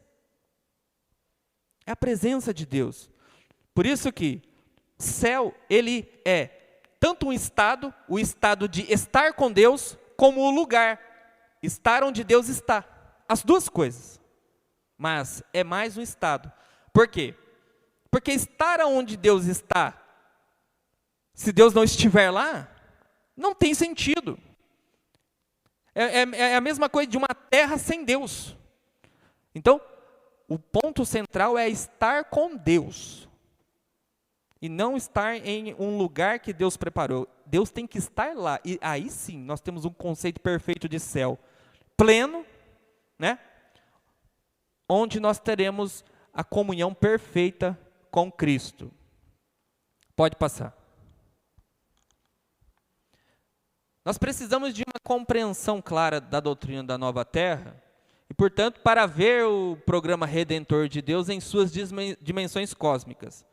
É a presença de Deus. Por isso que céu, ele é tanto um estado, o estado de estar com Deus, como o lugar, estar onde Deus está. As duas coisas. Mas é mais um estado. Por quê? Porque estar onde Deus está, se Deus não estiver lá, não tem sentido. É a mesma coisa de uma terra sem Deus. Então, o ponto central é estar com Deus. E não estar em um lugar que Deus preparou. Deus tem que estar lá. E aí sim, nós temos um conceito perfeito de céu. Pleno, né? Onde nós teremos a comunhão perfeita com Cristo. Pode passar. Nós precisamos de uma compreensão clara da doutrina da nova terra, e, portanto, para ver o programa redentor de Deus em suas dimensões cósmicas.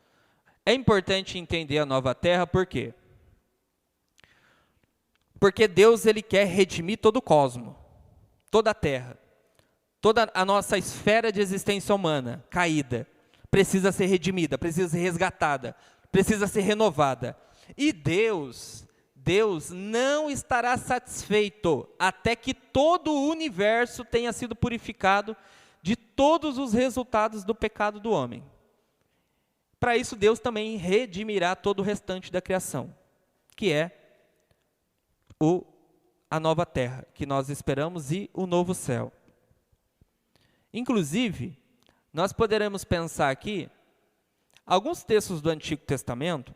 É importante entender a nova terra, por quê? Porque Deus, ele quer redimir todo o cosmo, toda a terra, toda a nossa esfera de existência humana, caída, precisa ser redimida, precisa ser resgatada, precisa ser renovada. E Deus não estará satisfeito até que todo o universo tenha sido purificado de todos os resultados do pecado do homem. Para isso, Deus também redimirá todo o restante da criação, que é a nova terra, que nós esperamos, e o novo céu. Inclusive, nós poderemos pensar aqui, alguns textos do Antigo Testamento,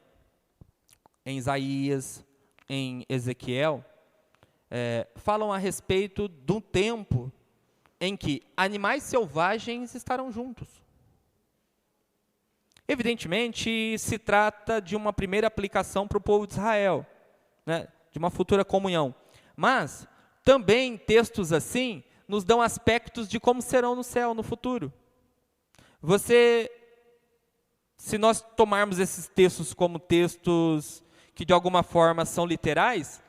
em Isaías, em Ezequiel, falam a respeito de um tempo em que animais selvagens estarão juntos. Evidentemente, se trata de uma primeira aplicação para o povo de Israel, né, de uma futura comunhão. Mas, também textos assim, nos dão aspectos de como serão no céu, no futuro. Se nós tomarmos esses textos como textos que de alguma forma são literais,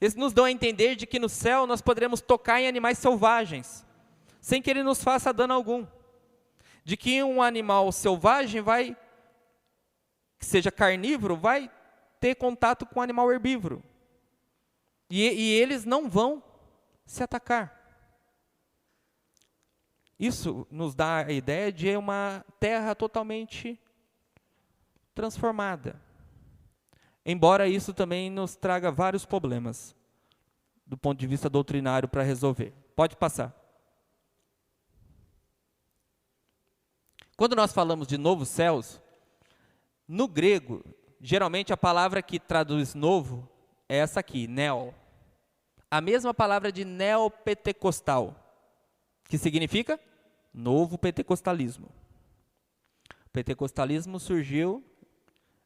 eles nos dão a entender de que no céu nós poderemos tocar em animais selvagens, sem que ele nos faça dano algum. De que um animal selvagem que seja carnívoro, vai ter contato com um animal herbívoro. E eles não vão se atacar. Isso nos dá a ideia de uma terra totalmente transformada. Embora isso também nos traga vários problemas, do ponto de vista doutrinário, para resolver. Pode passar. Quando nós falamos de novos céus, no grego, geralmente a palavra que traduz novo é essa aqui, neo. A mesma palavra de neopentecostal, que significa novo pentecostalismo. O pentecostalismo surgiu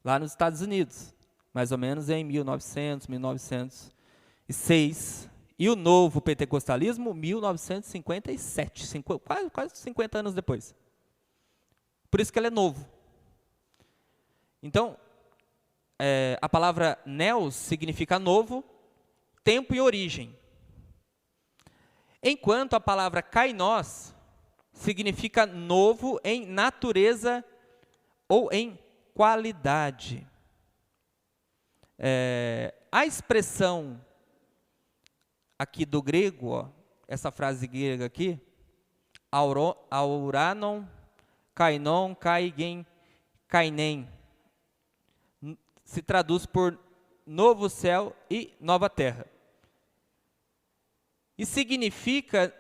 lá nos Estados Unidos, mais ou menos em 1900, 1906. E o novo pentecostalismo, 1957, quase 50 anos depois. Por isso que ele é novo. Então, a palavra neos significa novo, tempo e origem. Enquanto a palavra kainos significa novo em natureza ou em qualidade. A expressão aqui do grego, ó, essa frase grega aqui, auranon, kainon, kaigen, kainen, se traduz por novo céu e nova terra. E significa,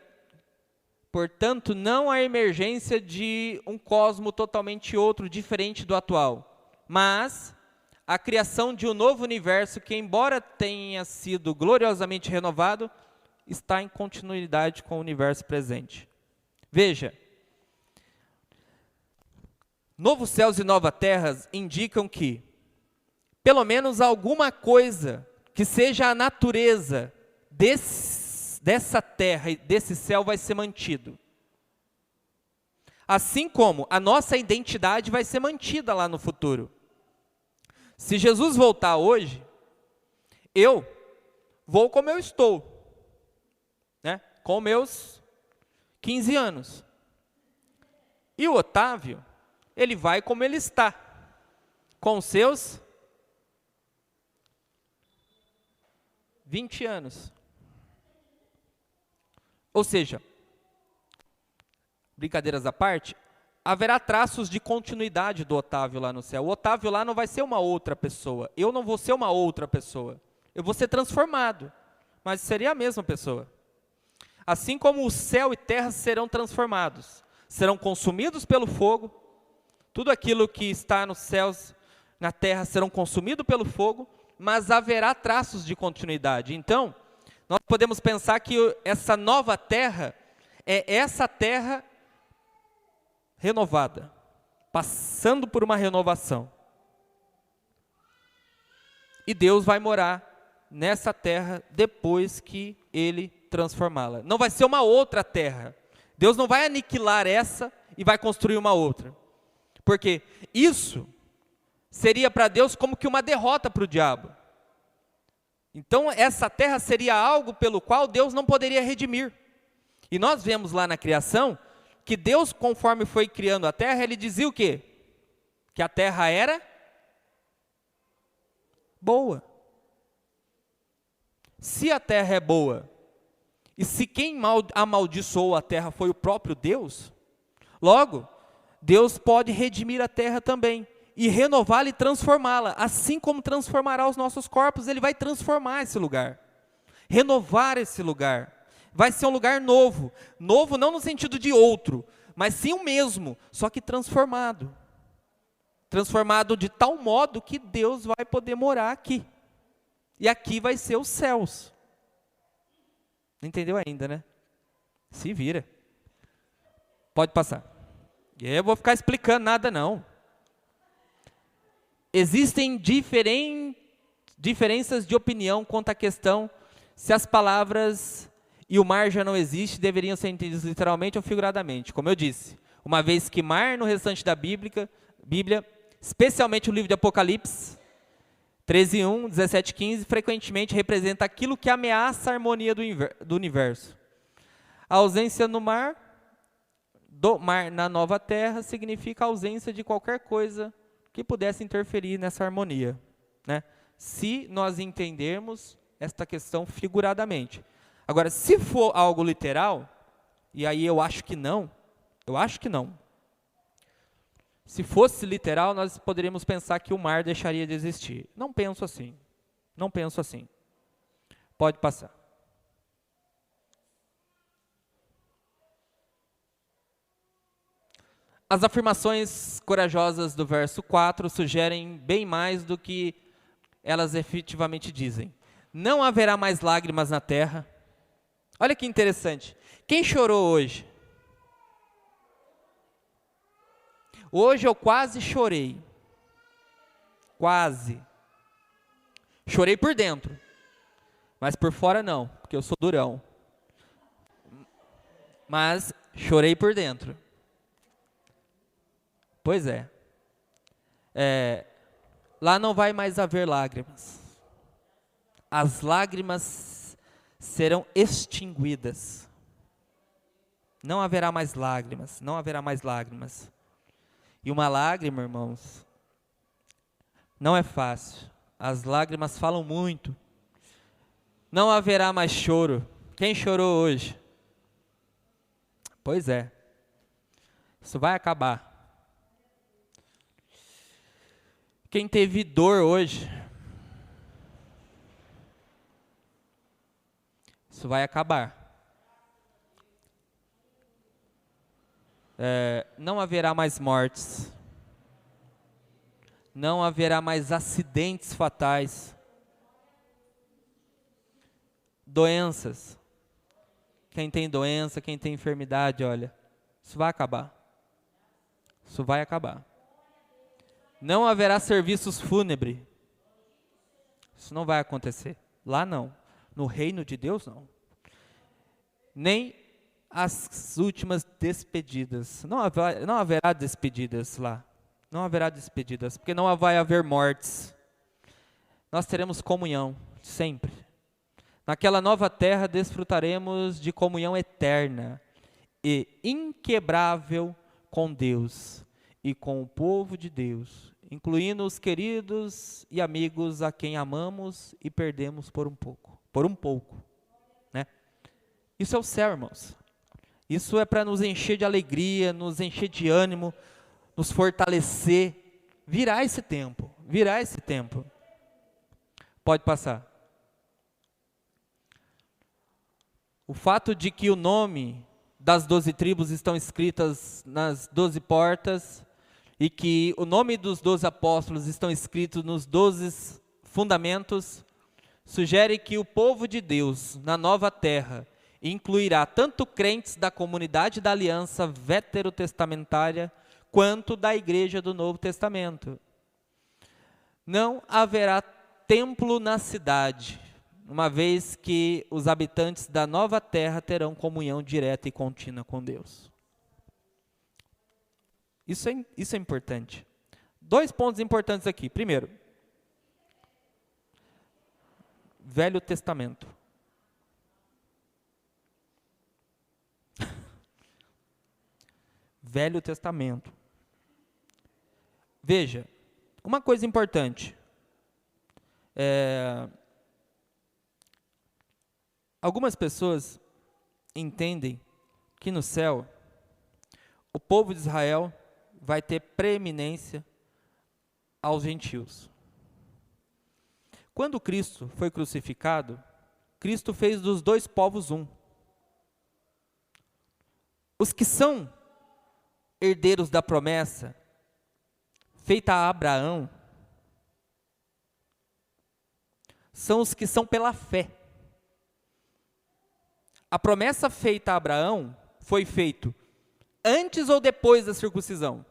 portanto, não a emergência de um cosmo totalmente outro, diferente do atual, mas a criação de um novo universo que, embora tenha sido gloriosamente renovado, está em continuidade com o universo presente. Veja, novos céus e novas terras indicam que, pelo menos alguma coisa que seja a natureza dessa terra e desse céu vai ser mantido. Assim como a nossa identidade vai ser mantida lá no futuro. Se Jesus voltar hoje, eu vou como eu estou, né? Com meus 15 anos. E o Otávio, ele vai como ele está, com seus 20 anos. Ou seja, brincadeiras à parte, haverá traços de continuidade do Otávio lá no céu. O Otávio lá não vai ser uma outra pessoa. Eu não vou ser uma outra pessoa. Eu vou ser transformado, mas seria a mesma pessoa. Assim como o céu e terra serão transformados, serão consumidos pelo fogo, tudo aquilo que está nos céus, na terra, serão consumidos pelo fogo, mas haverá traços de continuidade. Então, nós podemos pensar que essa nova terra é essa terra renovada, passando por uma renovação. E Deus vai morar nessa terra depois que Ele transformá-la. Não vai ser uma outra terra. Deus não vai aniquilar essa e vai construir uma outra. Porque isso seria para Deus como que uma derrota para o diabo. Então essa terra seria algo pelo qual Deus não poderia redimir. E nós vemos lá na criação que Deus, conforme foi criando a terra, Ele dizia o quê? Que a terra era boa. Se a terra é boa, e se quem amaldiçoou a terra foi o próprio Deus, logo, Deus pode redimir a terra também, e renová-la e transformá-la, assim como transformará os nossos corpos. Ele vai transformar esse lugar, renovar esse lugar. Vai ser um lugar novo, novo não no sentido de outro, mas sim o mesmo, só que transformado. Transformado de tal modo que Deus vai poder morar aqui. E aqui vai ser os céus. Não entendeu ainda, né? Se vira. Pode passar. E eu vou ficar explicando nada não. Existem diferenças de opinião quanto à questão se as palavras e o mar já não existe, deveriam ser entendidos literalmente ou figuradamente. Como eu disse, uma vez que mar no restante da Bíblia, especialmente o livro de Apocalipse, 13:1, 17:15, frequentemente representa aquilo que ameaça a harmonia do universo. A ausência do mar na nova terra significa a ausência de qualquer coisa que pudesse interferir nessa harmonia, né? Se nós entendermos esta questão figuradamente. Agora, se for algo literal, e aí eu acho que não, se fosse literal, nós poderíamos pensar que o mar deixaria de existir. Não penso assim. Pode passar. As afirmações corajosas do verso 4 sugerem bem mais do que elas efetivamente dizem. Não haverá mais lágrimas na terra. Olha que interessante. Quem chorou hoje? Hoje eu quase chorei. Quase. Chorei por dentro. Mas por fora não, porque eu sou durão. Mas chorei por dentro. Pois é. Lá não vai mais haver lágrimas. As lágrimas serão extinguidas. Não haverá mais lágrimas, não haverá mais lágrimas. E uma lágrima, irmãos, não é fácil. As lágrimas falam muito. Não haverá mais choro. Quem chorou hoje? Pois é. Isso vai acabar. Quem teve dor hoje? Isso vai acabar. Não haverá mais mortes. Não haverá mais acidentes fatais. Doenças. Quem tem doença, quem tem enfermidade, olha, isso vai acabar. Isso vai acabar. Não haverá serviços fúnebres. Isso não vai acontecer. Lá não. No reino de Deus, não. Nem as últimas despedidas. Não haverá despedidas lá. Não haverá despedidas, porque não vai haver mortes. Nós teremos comunhão, sempre. Naquela nova terra, desfrutaremos de comunhão eterna. e inquebrável com Deus e com o povo de Deus, incluindo os queridos e amigos a quem amamos e perdemos por um pouco, né? Isso é o céu, irmãos. Isso é para nos encher de alegria, nos encher de ânimo, nos fortalecer, virar esse tempo. Pode passar. O fato de que o nome das 12 tribos estão escritas nas 12 portas e que o nome dos 12 apóstolos estão escritos nos 12 fundamentos, sugere que o povo de Deus na nova terra incluirá tanto crentes da comunidade da aliança veterotestamentária quanto da igreja do Novo Testamento. Não haverá templo na cidade, uma vez que os habitantes da nova terra terão comunhão direta e contínua com Deus. Isso é importante. 2 pontos importantes aqui. Primeiro, Velho Testamento. Velho Testamento. Veja, uma coisa importante. Algumas pessoas entendem que no céu o povo de Israel vai ter preeminência aos gentios. Quando Cristo foi crucificado, Cristo fez dos 2 povos um. Os que são herdeiros da promessa feita a Abraão são os que são pela fé. A promessa feita a Abraão foi feita antes ou depois da circuncisão?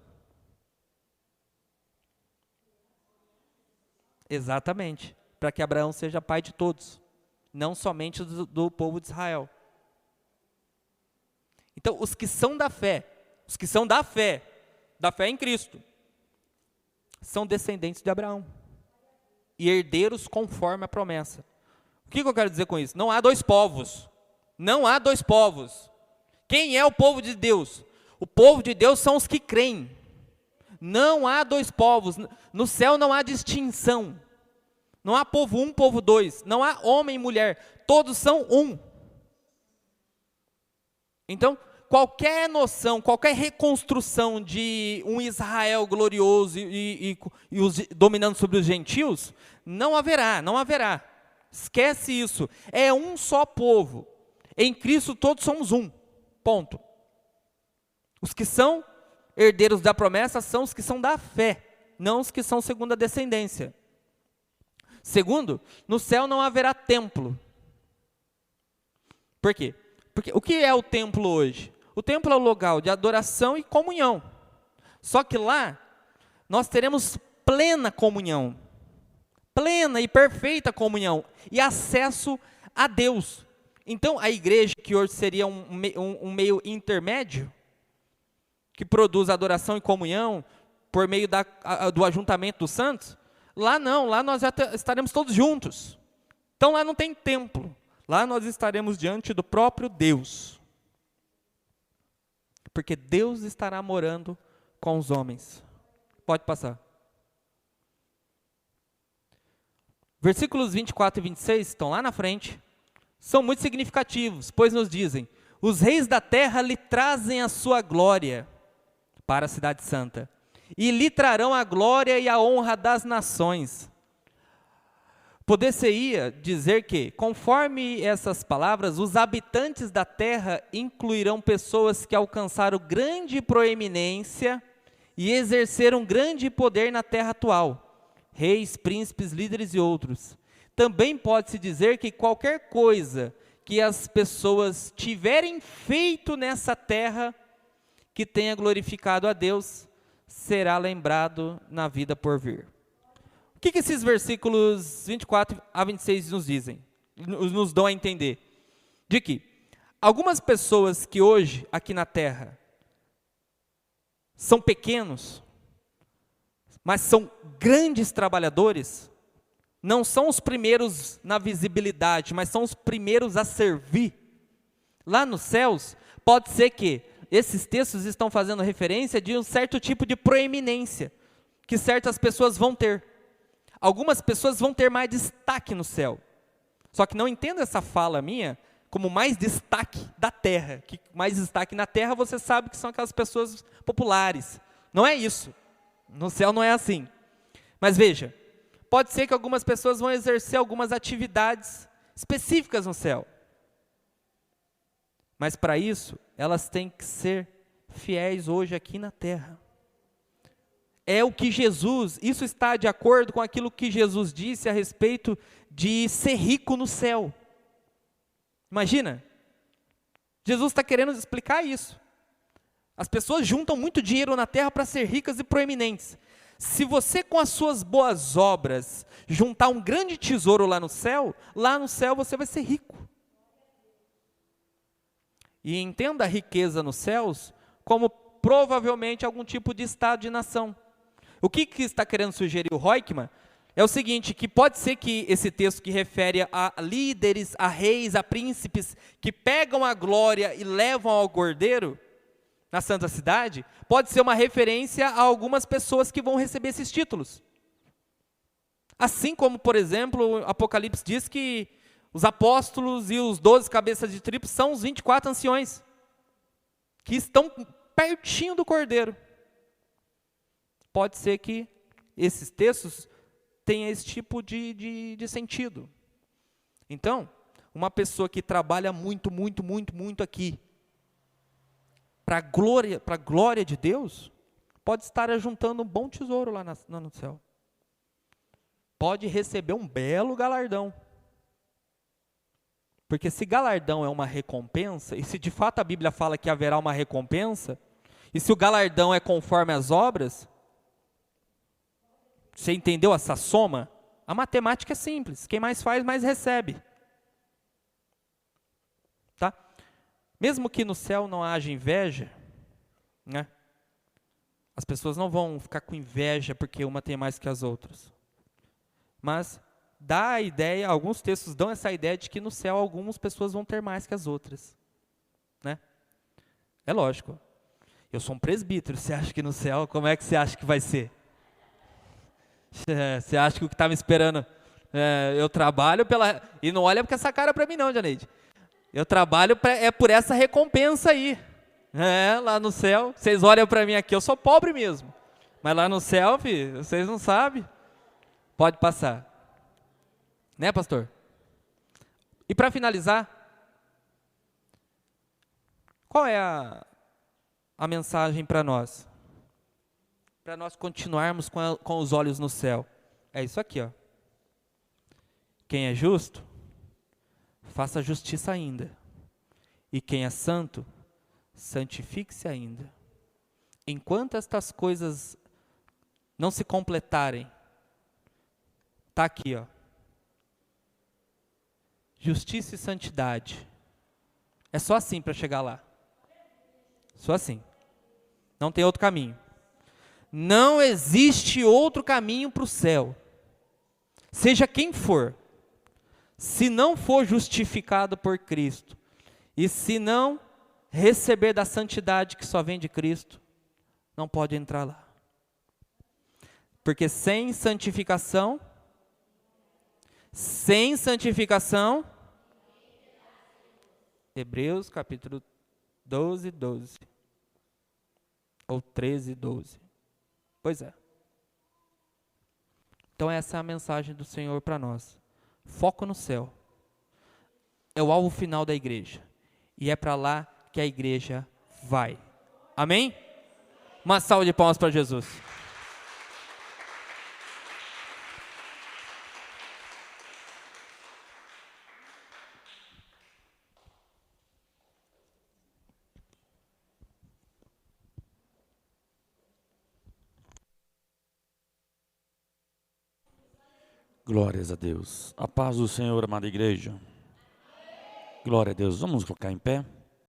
Exatamente, para que Abraão seja pai de todos, não somente do povo de Israel. Então, os que são da fé em Cristo, são descendentes de Abraão e herdeiros conforme a promessa. O que eu quero dizer com isso? Não há 2 povos. Não há 2 povos. Quem é o povo de Deus? O povo de Deus são os que creem. Não há 2 povos. No céu não há distinção. Não há povo 1, povo 2. Não há homem e mulher. Todos são um. Então, qualquer noção, qualquer reconstrução de um Israel glorioso e dominando sobre os gentios, não haverá. Esquece isso. É um só povo. Em Cristo todos somos um. Ponto. Os que são herdeiros da promessa são os que são da fé, não os que são segundo a descendência. Segundo, no céu não haverá templo. Por quê? Porque o que é o templo hoje? O templo é o local de adoração e comunhão. Só que lá nós teremos plena comunhão, plena e perfeita comunhão e acesso a Deus. Então a igreja, que hoje seria um meio intermédio, que produz adoração e comunhão por meio do ajuntamento dos santos, lá não, lá nós já estaremos todos juntos. Então lá não tem templo, lá nós estaremos diante do próprio Deus. Porque Deus estará morando com os homens. Pode passar. Versículos 24 e 26 estão lá na frente. São muito significativos, pois nos dizem: os reis da terra lhe trazem a sua glória para a cidade santa, e lhe trarão a glória e a honra das nações. Poder-se-ia dizer que, conforme essas palavras, os habitantes da terra incluirão pessoas que alcançaram grande proeminência e exerceram grande poder na terra atual, reis, príncipes, líderes e outros. Também pode-se dizer que qualquer coisa que as pessoas tiverem feito nessa terra que tenha glorificado a Deus, será lembrado na vida por vir. O que esses versículos 24 a 26 nos dizem? Nos dão a entender? De que algumas pessoas que hoje, aqui na terra, são pequenos, mas são grandes trabalhadores, não são os primeiros na visibilidade, mas são os primeiros a servir. Lá nos céus, pode ser que esses textos estão fazendo referência de um certo tipo de proeminência que certas pessoas vão ter. Algumas pessoas vão ter mais destaque no céu. Só que não entenda essa fala minha como mais destaque da terra. Que mais destaque na terra você sabe que são aquelas pessoas populares. Não é isso. No céu não é assim. Mas veja, pode ser que algumas pessoas vão exercer algumas atividades específicas no céu. Mas para isso, elas têm que ser fiéis hoje aqui na terra. É o que Jesus, isso está de acordo com aquilo que Jesus disse a respeito de ser rico no céu. Imagina, Jesus está querendo explicar isso. As pessoas juntam muito dinheiro na terra para ser ricas e proeminentes. Se você com as suas boas obras juntar um grande tesouro lá no céu você vai ser rico. E entenda a riqueza nos céus como provavelmente algum tipo de estado de nação. O que está querendo sugerir o Roykman é o seguinte, que pode ser que esse texto que refere a líderes, a reis, a príncipes, que pegam a glória e levam ao cordeiro, na Santa Cidade, pode ser uma referência a algumas pessoas que vão receber esses títulos. Assim como, por exemplo, o Apocalipse diz que os apóstolos e os 12 cabeças de tribo são os 24 anciões, que estão pertinho do cordeiro. Pode ser que esses textos tenham esse tipo de sentido. Então, uma pessoa que trabalha muito aqui, para a glória de Deus, pode estar ajuntando um bom tesouro lá no céu. Pode receber um belo galardão. Porque se galardão é uma recompensa, e se de fato a Bíblia fala que haverá uma recompensa, e se o galardão é conforme as obras, você entendeu essa soma? A matemática é simples, quem mais faz, mais recebe. Tá? Mesmo que no céu não haja inveja, né? As pessoas não vão ficar com inveja porque uma tem mais que as outras. Mas dá a ideia, alguns textos dão essa ideia de que no céu algumas pessoas vão ter mais que as outras. Né? É lógico. Eu sou um presbítero, você acha que no céu, como é que você acha que vai ser? Você acha que o que está me esperando, eu trabalho pela... E não olha com essa cara para mim não, Janeide. Eu trabalho por essa recompensa aí. Lá no céu, vocês olham para mim aqui, eu sou pobre mesmo. Mas lá no céu, filho, vocês não sabem. Pode passar. Né, pastor? E para finalizar, qual é a mensagem para nós? Para nós continuarmos com os olhos no céu. É isso aqui, ó. Quem é justo, faça justiça ainda. E quem é santo, santifique-se ainda. Enquanto estas coisas não se completarem, está aqui, ó. Justiça e santidade. É só assim para chegar lá. Só assim. Não tem outro caminho. Não existe outro caminho para o céu. Seja quem for. Se não for justificado por Cristo, e se não receber da santidade que só vem de Cristo, não pode entrar lá. Porque sem santificação, Hebreus capítulo 12, 12. Ou 13, 12. Pois é. Então essa é a mensagem do Senhor para nós. Foco no céu. É o alvo final da igreja. E é para lá que a igreja vai. Amém? Uma salva de palmas para Jesus. Glórias a Deus. A paz do Senhor, amada igreja. Glória a Deus. Vamos colocar em pé.